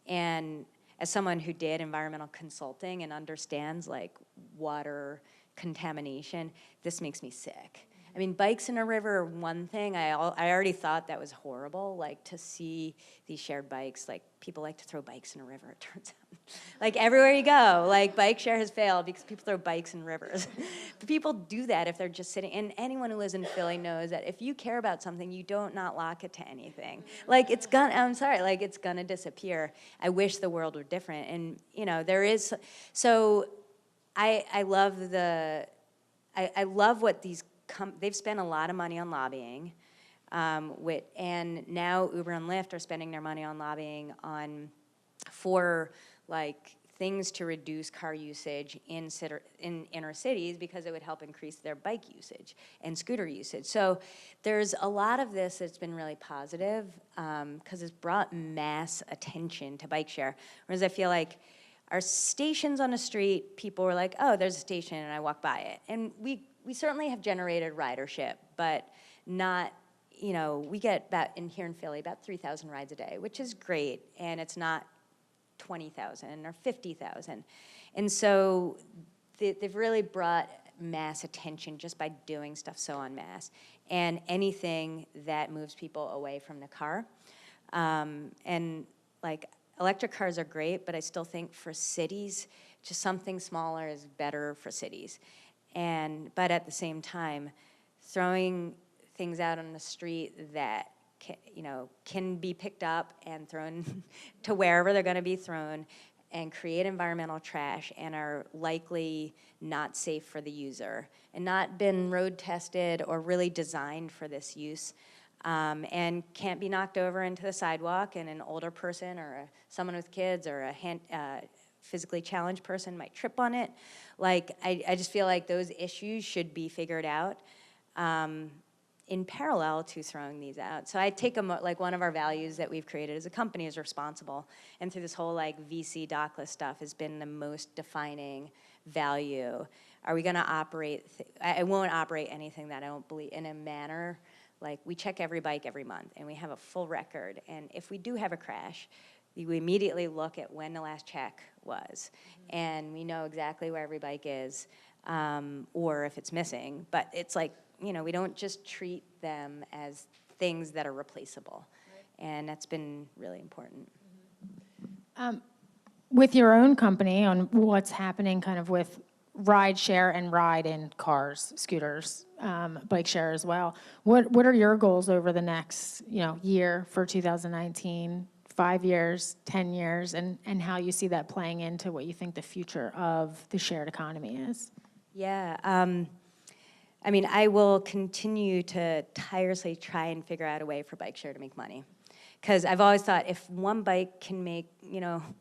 And as someone who did environmental consulting and understands like water contamination, this makes me sick. I mean, bikes in a river are one thing. I already thought that was horrible, like to see these shared bikes. Like people like to throw bikes in a river, it turns out. Like everywhere you go, like bike share has failed because people throw bikes in rivers. But people do that if they're just sitting, and anyone who lives in Philly knows that if you care about something, you don't not lock it to anything. Like it's gonna, I'm sorry, like it's gonna disappear. I wish the world were different. And you know, there is, so I love I love what these they've spent a lot of money on lobbying, and now Uber and Lyft are spending their money on lobbying for like things to reduce car usage in inner cities because it would help increase their bike usage and scooter usage. So there's a lot of this that's been really positive because it's brought mass attention to bike share, whereas I feel like our stations on the street, people were like, oh, there's a station, and I walk by it. And we certainly have generated ridership, but not, you know, we get here in Philly, about 3,000 rides a day, which is great, and it's not 20,000 or 50,000. And so they've really brought mass attention just by doing stuff so en masse, and anything that moves people away from the car. And like, electric cars are great, but I still think for cities, just something smaller is better for cities. But at the same time, throwing things out on the street that can be picked up and thrown to wherever they're going to be thrown, and create environmental trash and are likely not safe for the user and not been road tested or really designed for this use, and can't be knocked over into the sidewalk, and an older person or someone with kids or a physically challenged person might trip on it. Like, I just feel like those issues should be figured out in parallel to throwing these out. So I take like one of our values that we've created as a company is responsible, and through this whole like VC dockless stuff has been the most defining value. Are we gonna operate, I won't operate anything that I don't believe in a manner, like we check every bike every month and we have a full record, and if we do have a crash, we immediately look at when the last check was, and we know exactly where every bike is, or if it's missing. But it's like, you know, we don't just treat them as things that are replaceable, and that's been really important. With your own company, on what's happening kind of with ride share and ride in cars, scooters, bike share as well, what are your goals over the next year for 2019? 5 years, 10 years, and how you see that playing into what you think the future of the shared economy is? Yeah, I mean, I will continue to tirelessly try and figure out a way for bike share to make money. Because I've always thought if one bike can make,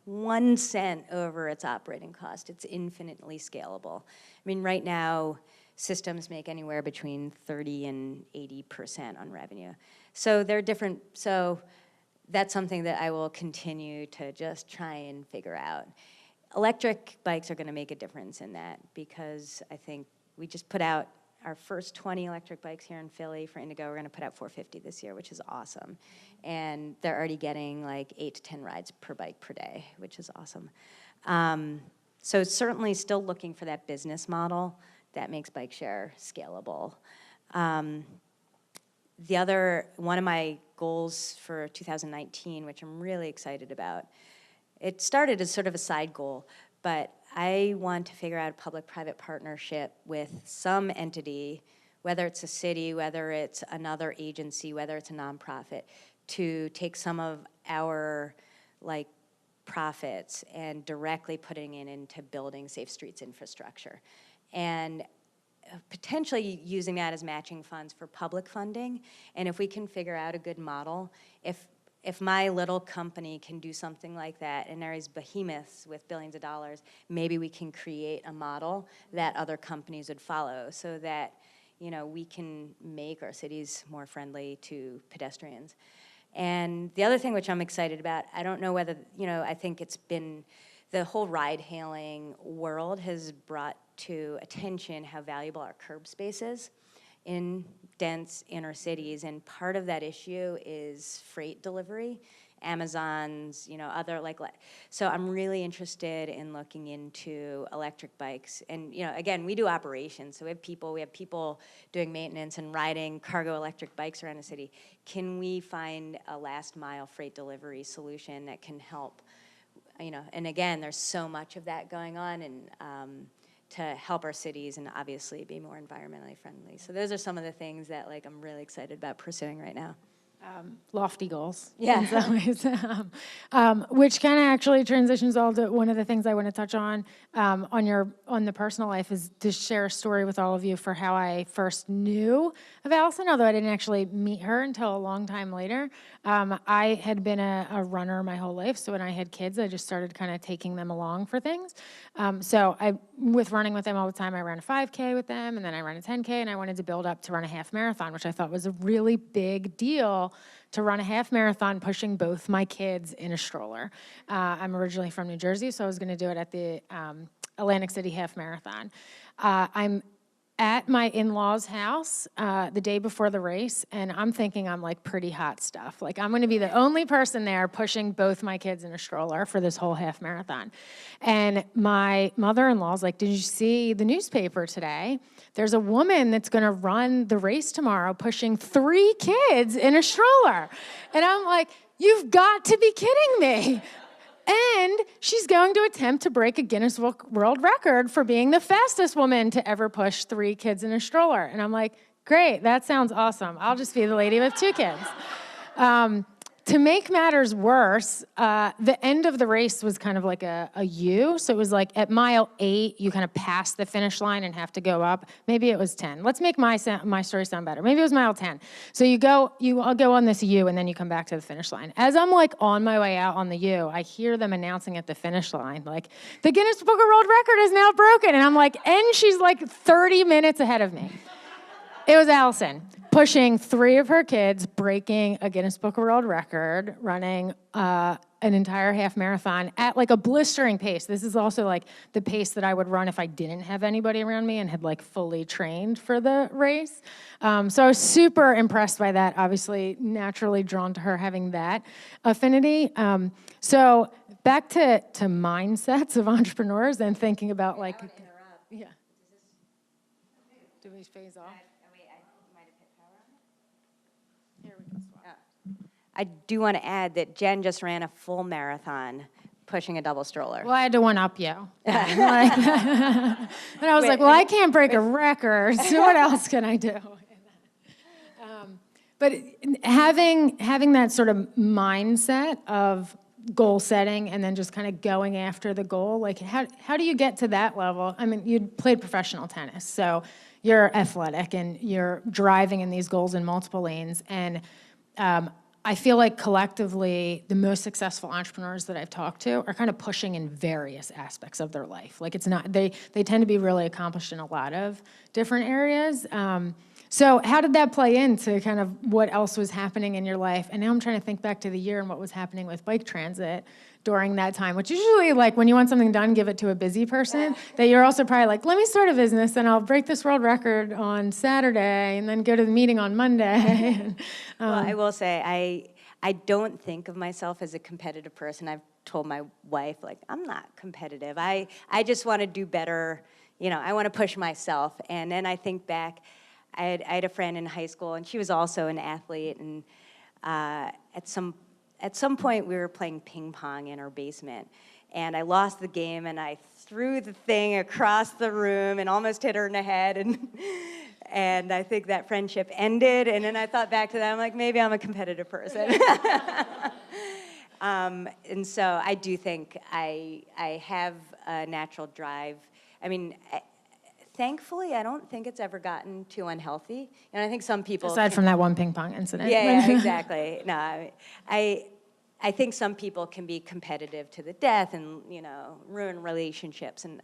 1 cent over its operating cost, it's infinitely scalable. I mean, right now, systems make anywhere between 30 and 80% on revenue. So they're different. So that's something that I will continue to just try and figure out. Electric bikes are going to make a difference in that, because I think we just put out our first 20 electric bikes here in Philly for Indigo. We're going to put out 450 this year, which is awesome. And they're already getting like 8 to 10 rides per bike per day, which is awesome. So certainly still looking for that business model that makes bike share scalable. One of my goals for 2019, which I'm really excited about, it started as sort of a side goal, but I want to figure out a public-private partnership with some entity, whether it's a city, whether it's another agency, whether it's a nonprofit, to take some of our like profits and directly putting it into building safe streets infrastructure. And potentially using that as matching funds for public funding. And if we can figure out a good model, if my little company can do something like that, and there is behemoths with billions of dollars, maybe we can create a model that other companies would follow, so that, you know, we can make our cities more friendly to pedestrians. And the other thing which I'm excited about, I don't know whether, you know, I think it's been, the whole ride-hailing world has brought to attention how valuable our curb space is in dense inner cities, and part of that issue is freight delivery, Amazon's, you know, other so I'm really interested in looking into electric bikes. And, you know, again, we do operations, so we have people doing maintenance and riding cargo electric bikes around the city. Can we find a last mile freight delivery solution that can help, you know, and again, there's so much of that going on, and to help our cities and obviously be more environmentally friendly. So those are some of the things that like I'm really excited about pursuing right now. Lofty goals, Yeah. in some ways. Which kind of actually transitions all to one of the things I want to touch on the personal life, is to share a story with all of you for how I first knew of Alison, although I didn't actually meet her until a long time later. I had been a runner my whole life, so when I had kids, I just started kind of taking them along for things. With running with them all the time, I ran a 5K with them, and then I ran a 10K, and I wanted to build up to run a half marathon, which I thought was a really big deal, to run a half marathon pushing both my kids in a stroller. I'm originally from New Jersey, so I was going to do it at the Atlantic City Half Marathon. I'm at my in-laws' house the day before the race, and I'm thinking I'm like pretty hot stuff. Like, I'm going to be the only person there pushing both my kids in a stroller for this whole half marathon. And my mother-in-law's like, did you see the newspaper today? There's a woman that's going to run the race tomorrow pushing 3 kids in a stroller. And I'm like, you've got to be kidding me. And she's going to attempt to break a Guinness World Record for being the fastest woman to ever push 3 kids in a stroller. And I'm like, great, that sounds awesome. I'll just be the lady with 2 kids. To make matters worse, the end of the race was kind of like a U. So it was like at mile 8, you kind of pass the finish line and have to go up. Maybe it was 10. Let's make my story sound better. Maybe it was mile 10. So I'll go on this U, and then you come back to the finish line. As I'm like on my way out on the U, I hear them announcing at the finish line, like, the Guinness Book of World Record is now broken. And I'm like, and she's like 30 minutes ahead of me. It was Alison, pushing 3 of her kids, breaking a Guinness Book of World Record, running an entire half marathon at like a blistering pace. This is also like the pace that I would run if I didn't have anybody around me and had like fully trained for the race. So I was super impressed by that, obviously naturally drawn to her having that affinity. So back to mindsets of entrepreneurs and thinking about like, yeah. Do we phase off? I do want to add that Jen just ran a full marathon pushing a double stroller. Well, I had to one-up you. And I was like, well, I can't break a record, so what else can I do? But having that sort of mindset of goal setting and then just kind of going after the goal, like how do you get to that level? I mean, you played professional tennis, so you're athletic and you're driving in these goals in multiple lanes. And I feel like collectively, the most successful entrepreneurs that I've talked to are kind of pushing in various aspects of their life. Like, it's not, they tend to be really accomplished in a lot of different areas. So how did that play into kind of what else was happening in your life? And now I'm trying to think back to the year and what was happening with bike transit during that time, which usually, like, when you want something done, give it to a busy person, that you're also probably like, let me start a business and I'll break this world record on Saturday and then go to the meeting on Monday. Well, I will say, I don't think of myself as a competitive person. I've told my wife, like, I'm not competitive. I just want to do better. You know, I want to push myself. And then I think back, I had a friend in high school, and she was also an athlete, and at some at some point we were playing ping pong in our basement, and I lost the game, and I threw the thing across the room and almost hit her in the head, and I think that friendship ended. And then I thought back to that, I'm like, maybe I'm a competitive person. And so I do think I have a natural drive. I mean, thankfully, I don't think it's ever gotten too unhealthy. And I think some people... Aside from that one ping pong incident. Yeah, exactly. No, I think some people can be competitive to the death and, you know, ruin relationships. And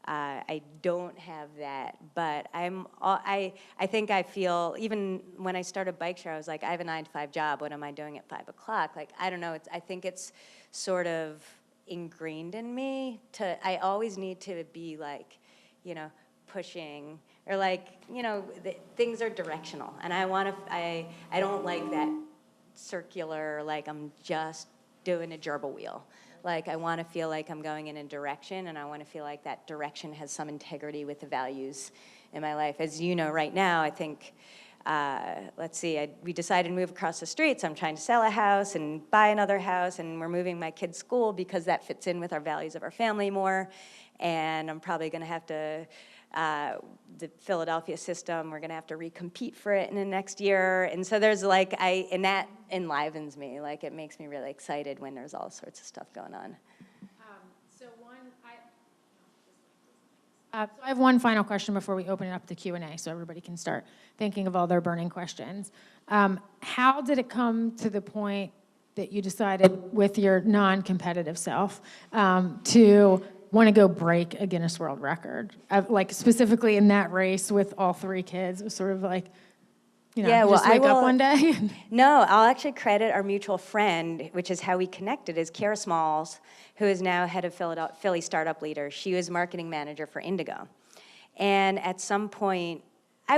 I don't have that. But I think I feel, even when I started Bike Share, I was like, I have a 9-to-5 job. What am I doing at 5 o'clock? Like, I don't know. I think it's sort of ingrained in me I always need to be like, you know, pushing, or like, you know, things are directional, and I don't like that circular, like I'm just doing a gerbil wheel. Like, I want to feel like I'm going in a direction, and I want to feel like that direction has some integrity with the values in my life. As you know, right now, I think, let's see, we decided to move across the street, so I'm trying to sell a house and buy another house, and we're moving my kids' school because that fits in with our values of our family more. And I'm probably going to have to, the Philadelphia system, we're going to have to recompete for it in the next year. And so there's like, and that enlivens me. Like, it makes me really excited when there's all sorts of stuff going on. So I have one final question before we open it up to Q&A, so everybody can start thinking of all their burning questions. How did it come to the point that you decided with your non-competitive self to want to go break a Guinness World Record? Like, specifically in that race with all 3 kids, it was sort of like, you know, yeah, well, just wake up one day? No, I'll actually credit our mutual friend, which is how we connected, is Kara Smalls, who is now head of Philly Startup Leader. She was marketing manager for Indigo. And at some point, I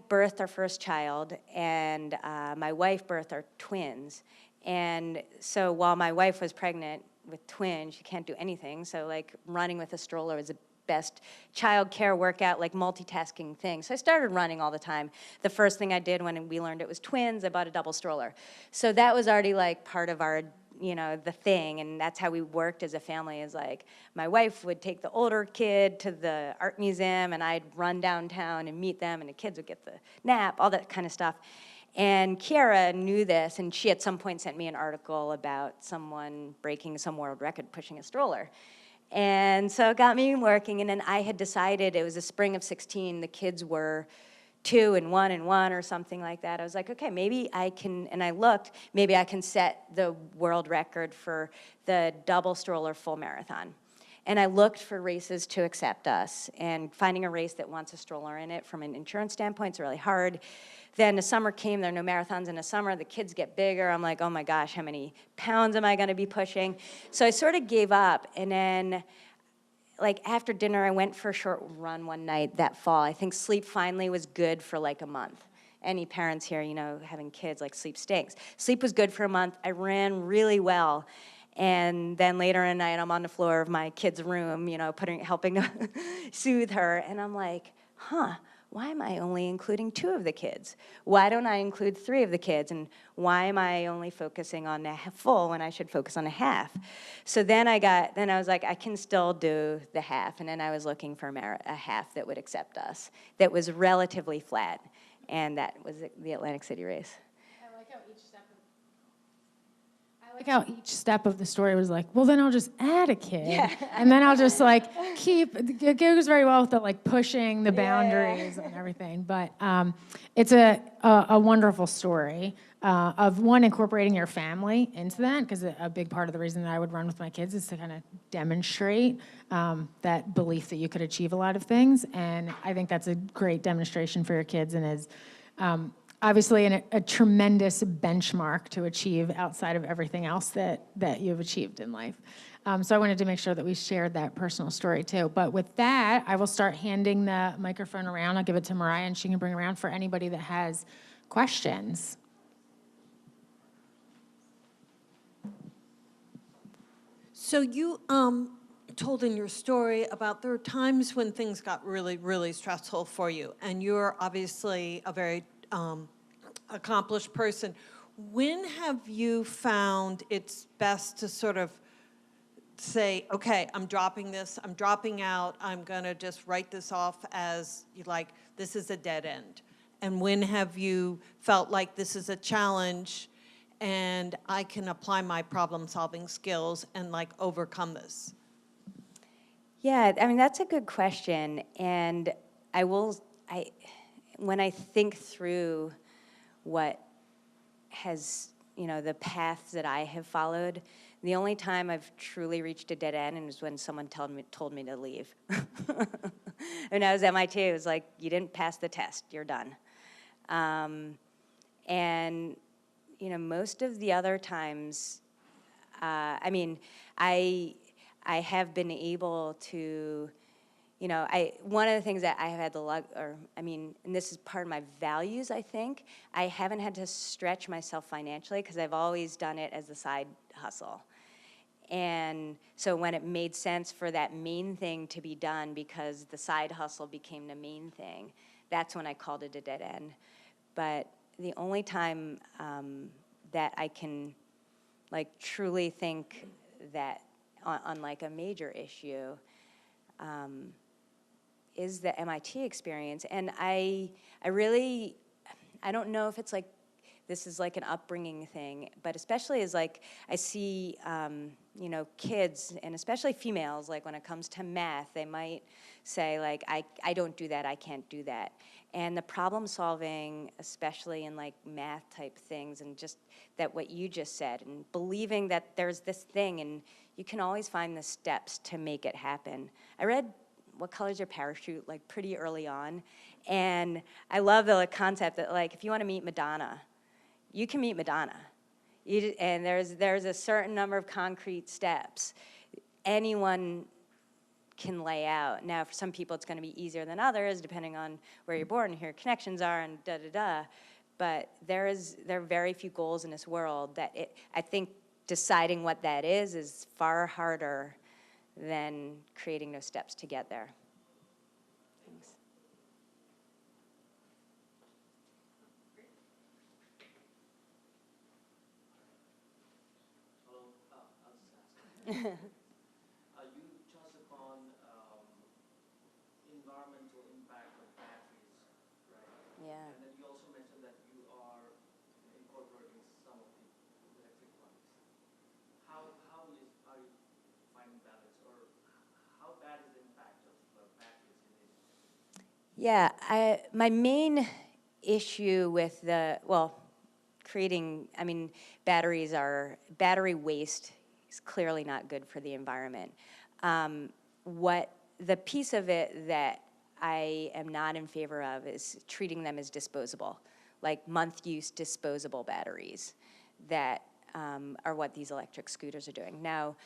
birthed our first child, and my wife birthed our twins. And so while my wife was pregnant with twins, she can't do anything. So like running with a stroller was the best child care workout, like multitasking thing. So I started running all the time. The first thing I did when we learned it was twins, I bought a double stroller. So that was already like part of our, you know, the thing. And that's how we worked as a family, is like my wife would take the older kid to the art museum, and I'd run downtown and meet them, and the kids would get the nap, all that kind of stuff. And Kiara knew this, and she at some point sent me an article about someone breaking some world record pushing a stroller. And so it got me working, and then I had decided, it was the spring of 16, the kids were 2 and 1 and 1 or something like that. I was like, okay, maybe I can, and I looked, maybe I can set the world record for the double stroller full marathon. And I looked for races to accept us, and finding a race that wants a stroller in it from an insurance standpoint is really hard. Then the summer came, there are no marathons in the summer, the kids get bigger, I'm like, oh my gosh, how many pounds am I gonna be pushing? So I sort of gave up, and then like after dinner, I went for a short run one night that fall. I think sleep finally was good for like a month. Any parents here, you know, having kids, like sleep stinks. Sleep was good for a month, I ran really well. And then later in the night, I'm on the floor of my kid's room, you know, helping to soothe her, and I'm like, why am I only including 2 of the kids? Why don't I include 3 of the kids? And why am I only focusing on the full when I should focus on a half? So then I was like, I can still do the half. And then I was looking for a half that would accept us, that was relatively flat. And that was the Atlantic City race. I like how each step of the story was like, well, then I'll just add a kid. Yeah. And then I'll just like it goes very well with the like pushing the boundaries and everything. But it's a wonderful story of one, incorporating your family into that, because a big part of the reason that I would run with my kids is to kind of demonstrate that belief that you could achieve a lot of things. And I think that's a great demonstration for your kids, and is obviously a tremendous benchmark to achieve outside of everything else that you've achieved in life. So I wanted to make sure that we shared that personal story too. But with that, I will start handing the microphone around. I'll give it to Mariah, and she can bring it around for anybody that has questions. So you told in your story about there are times when things got really, really stressful for you, and you're obviously a very accomplished person. When have you found it's best to sort of say, okay, I'm dropping this, I'm dropping out, I'm gonna just write this off as like, this is a dead end? And when have you felt like this is a challenge and I can apply my problem-solving skills and like overcome this? Yeah, I mean, that's a good question. And when I think through what has, the paths that I have followed, the only time I've truly reached a dead end is when someone told me to leave. When I was at MIT, it was like, you didn't pass the test, you're done. And, most of the other times, I have been able to, one of the things that I have had the luck, and this is part of my values, I think, I haven't had to stretch myself financially because I've always done it as a side hustle. And so when it made sense for that main thing to be done because the side hustle became the main thing, that's when I called it a dead end. But the only time that I can truly think that on like a major issue is the MIT experience. And I don't know if it's like this is like an upbringing thing, but especially as like I see kids, and especially females, like when it comes to math, they might say like, I don't do that, I can't do that. And the problem solving, especially in like math type things, and just that what you just said, and believing that there's this thing and you can always find the steps to make it happen. I read What Color's Your Parachute like pretty early on, and I love the concept that like if you want to meet Madonna, you can meet Madonna. And there's a certain number of concrete steps anyone can lay out. Now, for some people, it's going to be easier than others, depending on where you're born and who your connections are, and da-da-da. But there are very few goals in this world that I think deciding what that is far harder than creating those steps to get there. Thanks. You touched upon environmental impact of batteries, right? Yeah. And then you also mentioned that you are incorporating some of the electric ones. How are you finding balance, or how bad is the impact of batteries in this? Yeah, my main issue with battery waste is clearly not good for the environment. The piece of it that I am not in favor of is treating them as disposable, like month-use disposable batteries that are what these electric scooters are doing. Now,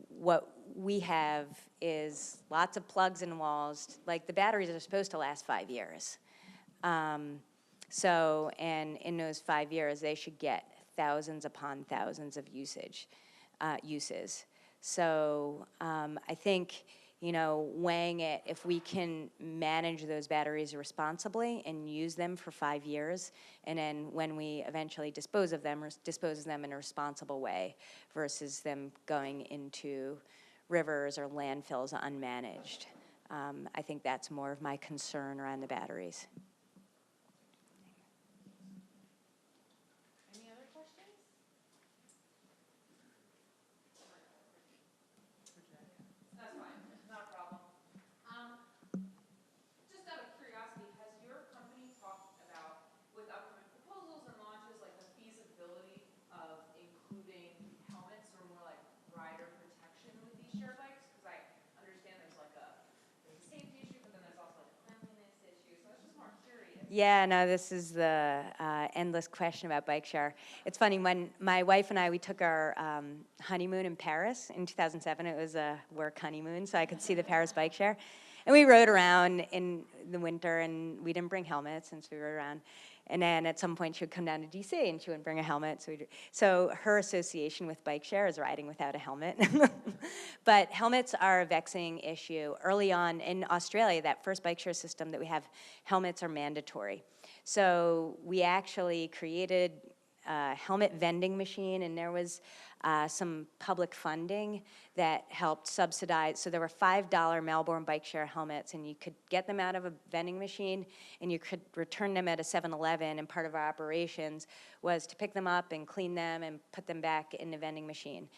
what we have is lots of plugs and walls. Like the batteries are supposed to last 5 years. And in those 5 years, they should get thousands upon thousands of uses. So I think, weighing it, if we can manage those batteries responsibly and use them for 5 years, and then when we eventually dispose of them in a responsible way versus them going into rivers or landfills unmanaged. I think that's more of my concern around the batteries. Any other questions? That's fine, not a problem. Just out of curiosity, has your company talked about, with upcoming proposals and launches, like the feasibility of including helmets or more like rider protection with these share bikes? Because I understand there's a safety issue, but then there's also like a cleanliness issue. So I was just more curious. Yeah, no, this is the endless question about bike share. It's funny, when my wife and we took our honeymoon in Paris in 2007. It was a work honeymoon, so I could see the Paris bike share. And we rode around in the winter, and we didn't bring helmets since we rode around. And then at some point, she would come down to DC, and she wouldn't bring a helmet. So her association with bike share is riding without a helmet. But helmets are a vexing issue. Early on in Australia, that first bike share system that we have, helmets are mandatory. So we actually created a helmet vending machine, and there was some public funding that helped subsidize. So there were $5 Melbourne bike share helmets, and you could get them out of a vending machine, and you could return them at a 7-Eleven, and part of our operations was to pick them up and clean them and put them back in the vending machine.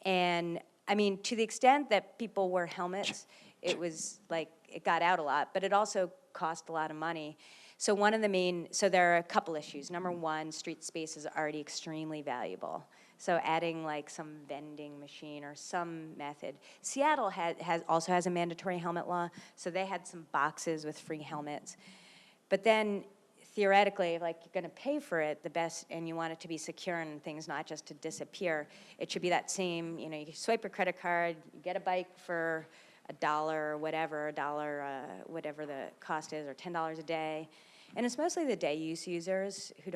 And I mean, to the extent that people wore helmets, it was like, it got out a lot, but it also cost a lot of money. So so there are a couple issues. Number one, street space is already extremely valuable. So adding like some vending machine or some method. Seattle also has a mandatory helmet law, so they had some boxes with free helmets. But then theoretically, like, you're gonna pay for it the best, and you want it to be secure and things not just to disappear, it should be that same, you know, you swipe your credit card, you get a bike for $1 or whatever, whatever the cost is, or $10 a day. And it's mostly the day use users who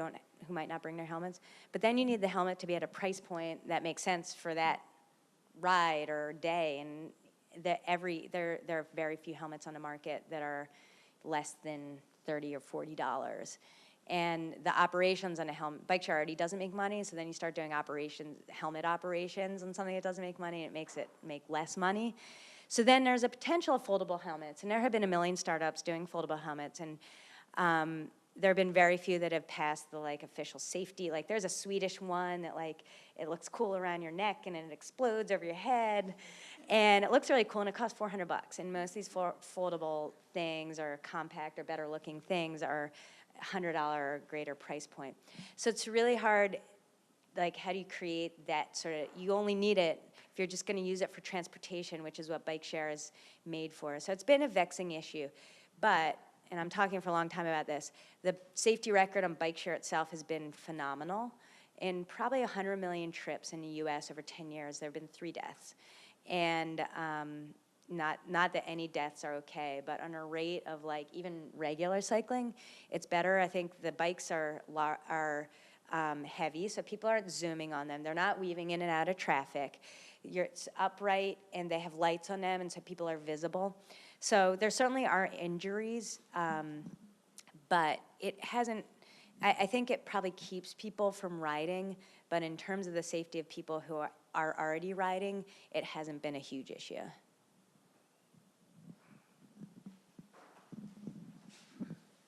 might not bring their helmets. But then you need the helmet to be at a price point that makes sense for that ride or day. And there are very few helmets on the market that are less than $30 or $40. And the operations on a bike share already doesn't make money, so then you start doing helmet operations on something that doesn't make money, and it makes it make less money. So then there's a potential of foldable helmets, and there have been a million startups doing foldable helmets, and there have been very few that have passed the like official safety. Like, there's a Swedish one that like, it looks cool around your neck and it explodes over your head, and it looks really cool, and it costs $400. And most of these foldable things or compact or better looking things are $100 or greater price point. So it's really hard. Like, how do you create that sort of, you only need it if you're just gonna use it for transportation, which is what bike share is made for. So it's been a vexing issue. But, and I'm talking for a long time about this, the safety record on bike share itself has been phenomenal. In probably 100 million trips in the US over 10 years, there have been 3 deaths. And not that any deaths are okay, but on a rate of like even regular cycling, it's better. I think the bikes are heavy, so people aren't zooming on them. They're not weaving in and out of traffic. It's upright, and they have lights on them, and so people are visible. So there certainly are injuries, but it hasn't, I think it probably keeps people from riding, but in terms of the safety of people who are already riding, it hasn't been a huge issue.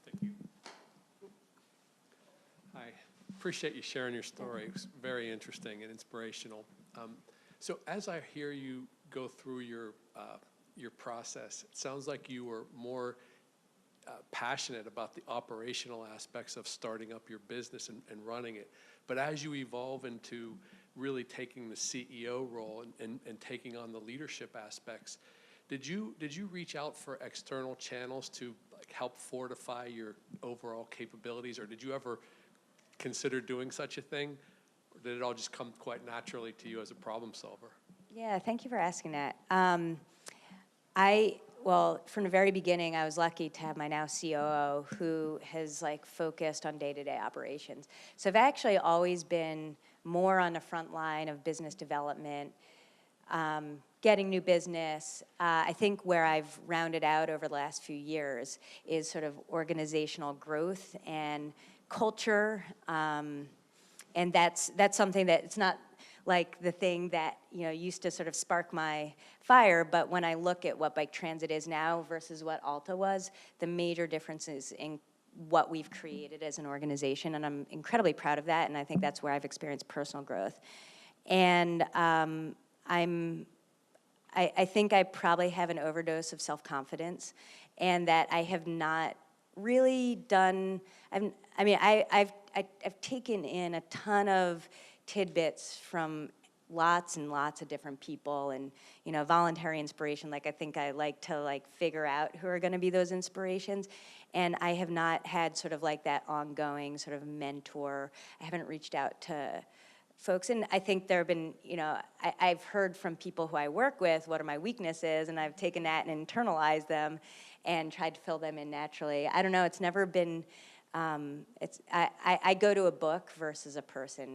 Thank you. Hi, appreciate you sharing your story. It was very interesting and inspirational. So as I hear you go through your process, it sounds like you were more passionate about the operational aspects of starting up your business and running it. But as you evolve into really taking the CEO role and taking on the leadership aspects, did you reach out for external channels to like help fortify your overall capabilities, or did you ever consider doing such a thing? Or did it all just come quite naturally to you as a problem solver? Yeah, thank you for asking that. Well, from the very beginning, I was lucky to have my now COO who has like focused on day-to-day operations. So I've actually always been more on the front line of business development, getting new business. I think where I've rounded out over the last few years is sort of organizational growth and culture, and that's something that it's not like the thing that, you know, used to sort of spark my fire, but when I look at what bike transit is now versus what Alta was, the major differences in what we've created as an organization, and I'm incredibly proud of that, and I think that's where I've experienced personal growth. And I think I probably have an overdose of self-confidence, and that I have not really done, I've taken in a ton of tidbits from lots and lots of different people, and, you know, voluntary inspiration. Like, I think I like to like figure out who are going to be those inspirations, and I have not had sort of like that ongoing sort of mentor. I haven't reached out to folks, and I think there have been, you know, I've heard from people who I work with what are my weaknesses, and I've taken that and internalized them and tried to fill them in naturally. I don't know, it's never been, I go to a book versus a person.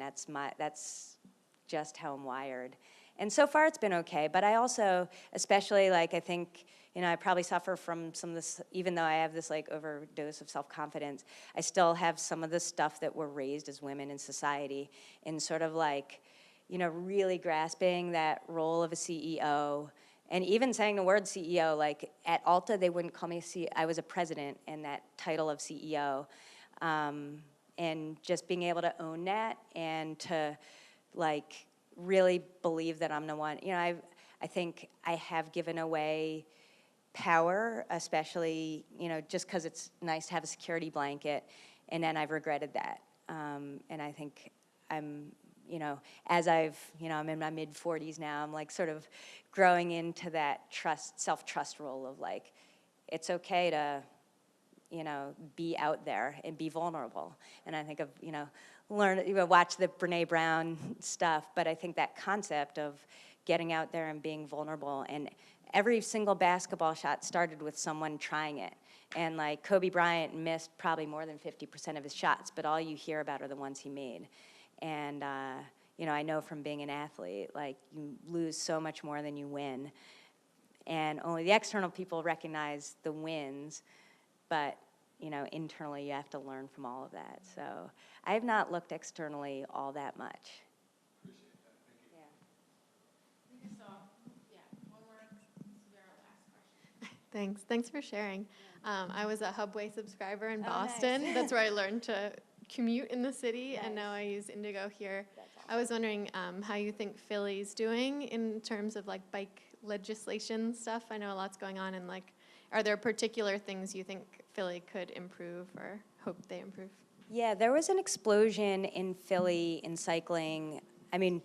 just how I'm wired. And so far it's been okay, but I also, especially like I think, I probably suffer from some of this, even though I have this like overdose of self-confidence, I still have some of the stuff that we're raised as women in society in sort of like, really grasping that role of a CEO, and even saying the word CEO, like at Alta, they wouldn't call me CEO, I was a president, and that title of CEO, and just being able to own that and to like really believe that I'm the one, I think I have given away power, especially, just because it's nice to have a security blanket, and then I've regretted that. And I think I'm, as I'm in my mid-40s now, I'm like sort of growing into that self-trust role of like, it's okay to, be out there and be vulnerable. And I think of, watch the Brene Brown stuff, but I think that concept of getting out there and being vulnerable, and every single basketball shot started with someone trying it. And like Kobe Bryant missed probably more than 50% of his shots, but all you hear about are the ones he made. And, I know from being an athlete, like you lose so much more than you win. And only the external people recognize the wins, but, internally you have to learn from all of that. So I have not looked externally all that much. Appreciate that. Thank you. Thanks for sharing. I was a Hubway subscriber in Oh, nice. Boston. That's where I learned to commute in the city, and now I use Indigo here. That's awesome. I was wondering how you think Philly's doing in terms of like bike legislation stuff. I know a lot's going on, and like, are there particular things you think Philly could improve or hope they improve? Yeah, there was an explosion in Philly in cycling. I mean,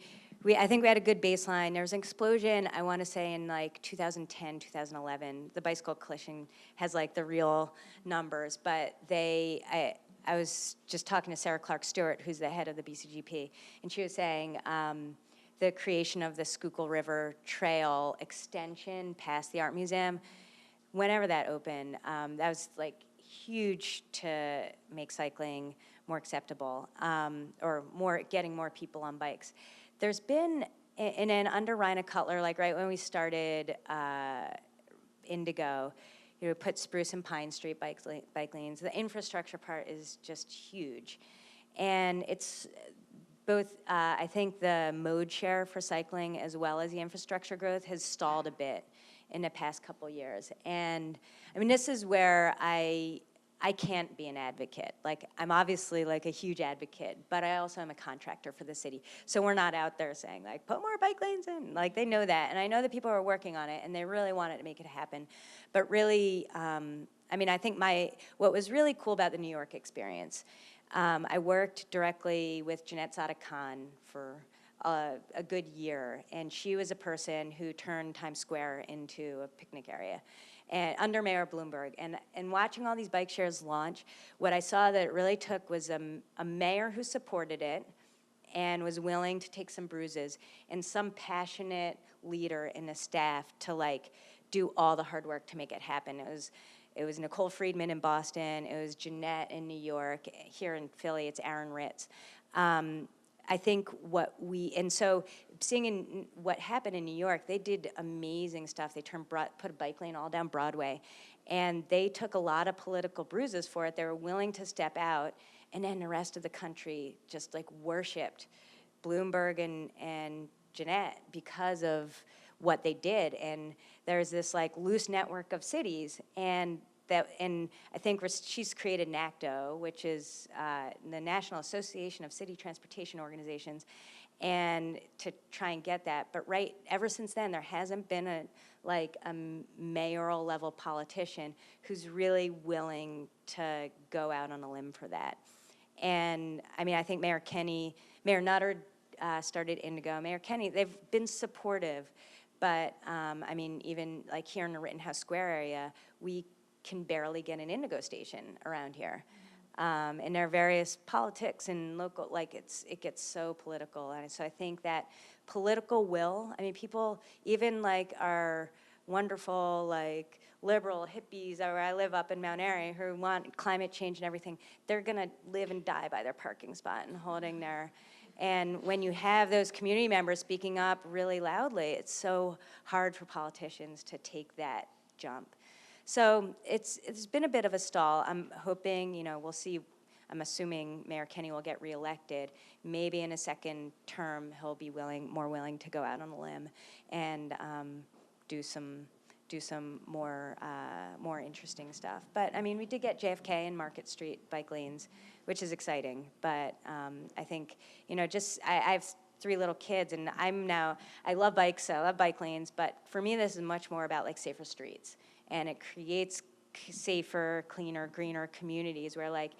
I think we had a good baseline. There was an explosion, I want to say, in like 2010, 2011. The bicycle collision has like the real numbers, but I was just talking to Sarah Clark Stewart, who's the head of the BCGP, and she was saying the creation of the Schuylkill River Trail extension past the Art Museum, whenever that opened, that was like huge to make cycling more acceptable, or getting more people on bikes. There's been, under Rhina Cutler, like right when we started Indigo, put Spruce and Pine Street bike lanes. The infrastructure part is just huge. And it's both, I think the mode share for cycling as well as the infrastructure growth has stalled a bit in the past couple years. And I mean, this is where I can't be an advocate. Like, I'm obviously like a huge advocate, but I also am a contractor for the city. So we're not out there saying like, put more bike lanes in. Like, they know that. And I know that people are working on it and they really want it to make it happen. But really, I mean, I think what was really cool about the New York experience, I worked directly with Jeanette Sada-Khan for a good year. And she was a person who turned Times Square into a picnic area. And under Mayor Bloomberg, and watching all these bike shares launch, what I saw that it really took was a mayor who supported it and was willing to take some bruises, and some passionate leader in the staff to like do all the hard work to make it happen. It was Nicole Friedman in Boston, it was Jeanette in New York, here in Philly it's Aaron Ritz. I think so seeing in what happened in New York, they did amazing stuff. They put a bike lane all down Broadway, and they took a lot of political bruises for it. They were willing to step out, and then the rest of the country just like worshipped Bloomberg and Jeanette because of what they did. And there's this like loose network of cities, and I think she's created NACTO, which is the National Association of City Transportation Organizations, and to try and get that. But ever since then, there hasn't been a mayoral level politician who's really willing to go out on a limb for that. And I mean, I think Mayor Nutter started Indigo. Mayor Kenny, they've been supportive, but I mean, even like here in the Rittenhouse Square area, we can barely get an Indigo station around here. And there are various politics and local, like it gets so political. And so I think that political will, I mean, people, even like our wonderful like liberal hippies where I live up in Mount Airy who want climate change and everything, they're gonna live and die by their parking spot and holding their, And when you have those community members speaking up really loudly, it's so hard for politicians to take that jump. So it's been a bit of a stall. I'm hoping, we'll see. I'm assuming Mayor Kenny will get reelected. Maybe in a second term, he'll be more willing to go out on a limb and do some more interesting stuff. But I mean, we did get JFK and Market Street bike lanes, which is exciting. But I think, I have 3 little kids, and I love bikes, I love bike lanes, but for me, this is much more about like safer streets. And it creates safer, cleaner, greener communities where like,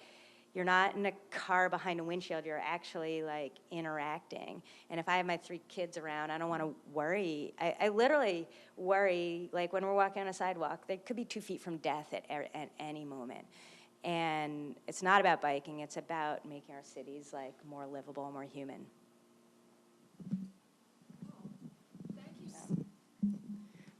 you're not in a car behind a windshield, you're actually like interacting. And if I have my 3 kids around, I don't want to worry. I literally worry, like when we're walking on a sidewalk, they could be 2 feet from death at any moment. And it's not about biking, it's about making our cities like more livable, more human.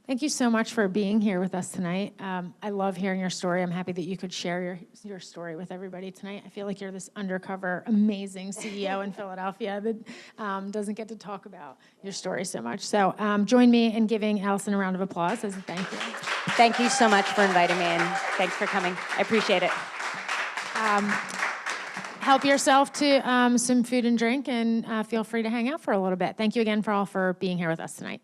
Thank you so much for being here with us tonight. I love hearing your story. I'm happy that you could share your story with everybody tonight. I feel like you're this undercover, amazing CEO in Philadelphia that doesn't get to talk about your story so much. So join me in giving Alison a round of applause as a thank you. Thank you so much for inviting me, and thanks for coming. I appreciate it. Help yourself to some food and drink, and feel free to hang out for a little bit. Thank you again for being here with us tonight.